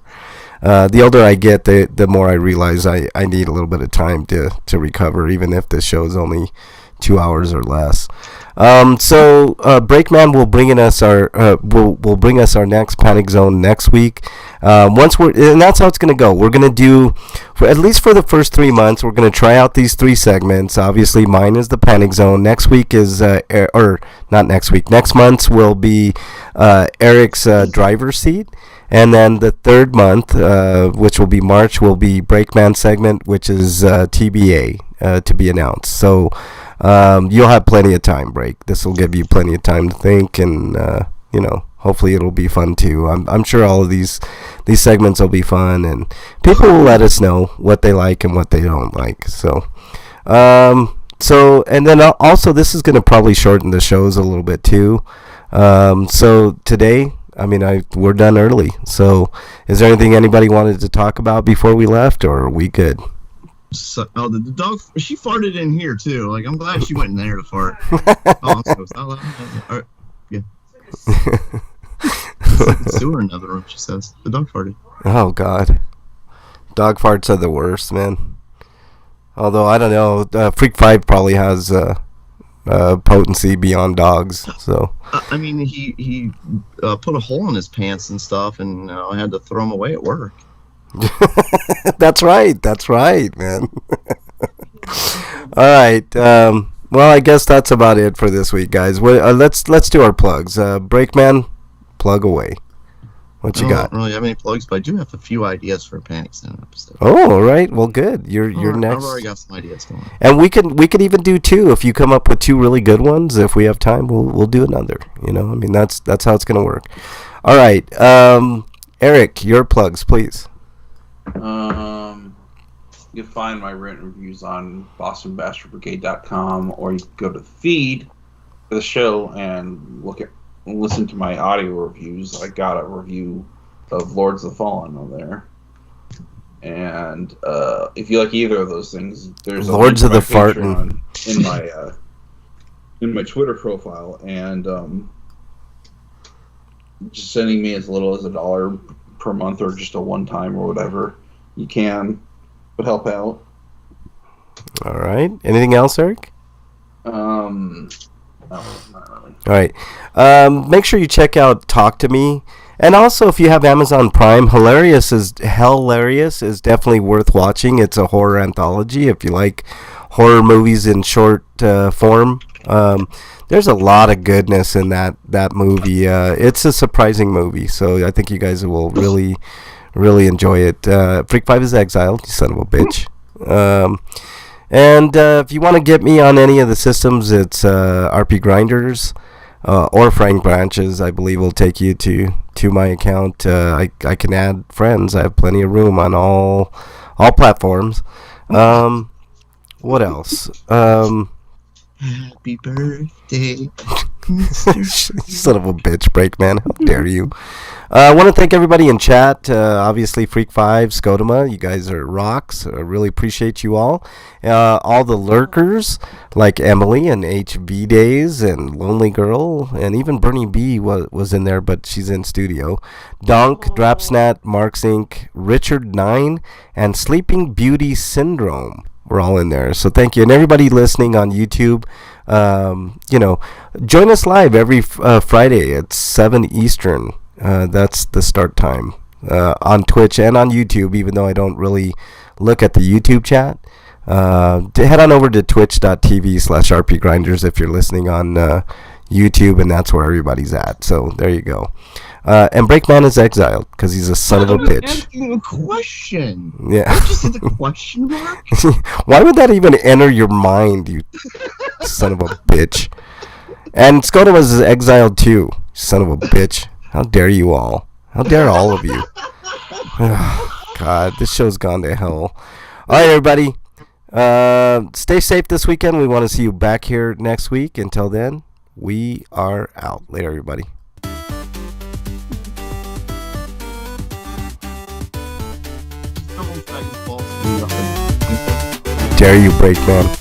The older I get, the more I realize I need a little bit of time to recover, even if the show is only 2 hours or less. So Breakman will bring us our next Panic Zone next week. And that's how it's going to go. We're going to do, at least for the first 3 months, we're going to try out these 3 segments. Obviously, mine is the Panic Zone. Next week is, next month's will be Eric's driver's seat. And then the 3rd month, which will be March, will be Breakman segment, which is TBA, to be announced. So you'll have plenty of time, Break. This will give you plenty of time to think, and hopefully it'll be fun too. I'm sure all of these segments will be fun, and people will let us know what they like and what they don't like. So and then also this is going to probably shorten the shows a little bit too. So today, we're done early. So is there anything anybody wanted to talk about before we left, or are we good? So, the dog, she farted in here too. Like, I'm glad she went in there to fart. Yeah. It's like the sewer in another room, she says. The dog farted. Oh, God. Dog farts are the worst, man. Although, I don't know. Freak 5 probably has potency beyond dogs, so. He put a hole in his pants and stuff, and I had to throw him away at work. That's right, man. All right. Well, I guess that's about it for this week, guys. Let's do our plugs. Breakman, plug away. What you got? I don't really have any plugs, but I do have a few ideas for a Panic Zone episode. Oh, all right. Well, good. You're next. I've already got some ideas going. And we could even do 2 if you come up with 2 really good ones. If we have time, we'll do another. That's how it's gonna work. All right. Eric, your plugs, please. You can find my written reviews on BostonBastardBrigade.com, or you can go to the feed for the show and look at listen to my audio reviews, I got a review of Lords of the Fallen on there. And if you like either of those things, there's a Lords link of to the my Fartin' Patreon in my Twitter profile, and just sending me as little as $1 per month or just a one-time or whatever you can would help out. All right. Anything else, Eric? No, not really. All right. Make sure you check out Talk to Me. And also, if you have Amazon Prime, Hilarious is definitely worth watching. It's a horror anthology. If you like horror movies in short form, there's a lot of goodness in that movie. It's a surprising movie, so I think you guys will really, really enjoy it. Freak 5 is Exiled, you son of a bitch. And if you want to get me on any of the systems, it's RPGrinders. Or Frank Branches, I believe, will take you to my account. I can add friends. I have plenty of room on all platforms. What else? Happy birthday, Mr. Son of a bitch, Breakman. How dare you? I want to thank everybody in chat. Obviously, Freak 5, Scotoma, you guys are rocks. I really appreciate you all. All the lurkers, like Emily and HV Days and Lonely Girl, and even Bernie B was in there, but she's in studio. Donk, Drapsnat, Marks Inc., Richard 9, and Sleeping Beauty Syndrome. We're all in there. So thank you. And everybody listening on YouTube, join us live every Friday at 7 Eastern. That's the start time on Twitch and on YouTube, even though I don't really look at the YouTube chat. Head on over to twitch.tv/RPGrinders if you're listening on YouTube, and that's where everybody's at. So there you go. And Breakman is exiled because he's a son of a bitch. Asking a question. Yeah. What just the question mark? Why would that even enter your mind, you son of a bitch? And Skoda was exiled too, son of a bitch. How dare you all? How dare all of you? God, this show's gone to hell. All right, everybody. Stay safe this weekend. We want to see you back here next week. Until then, we are out. Later, everybody. Dare you, Breakman?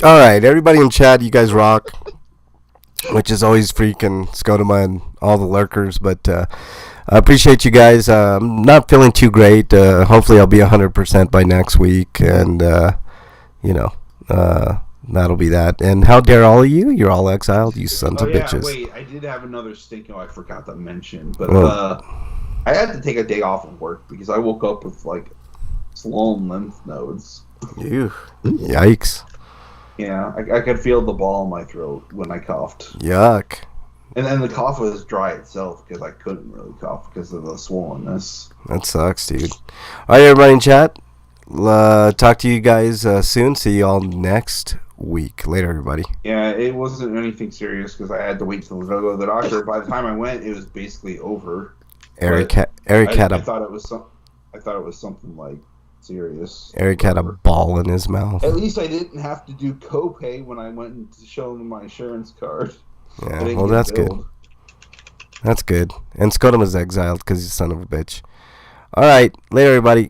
All right, everybody in chat, you guys rock, which is always freaking Scotoma and all the lurkers, but I appreciate you guys. I'm not feeling too great. Hopefully I'll be 100% by next week, and, that'll be that. And how dare all of you? You're all exiled, you sons of bitches. Wait, I did have another stinko I forgot to mention, but I had to take a day off of work because I woke up with, swollen lymph nodes. Ew. Yikes. Yeah, I could feel the ball in my throat when I coughed. Yuck. And then the cough was dry itself because I couldn't really cough because of the swollenness. That sucks, dude. All right, everybody in chat. Talk to you guys soon. See you all next week. Later, everybody. Yeah, it wasn't anything serious because I had to wait till I go to the doctor. By the time I went, it was basically over. Eric had a... I thought it was something serious. Eric had a ball in his mouth. At least I didn't have to do copay when I went to show them my insurance card. Yeah, well, that's good. That's good. And Scottum is exiled because he's a son of a bitch. All right, later, everybody.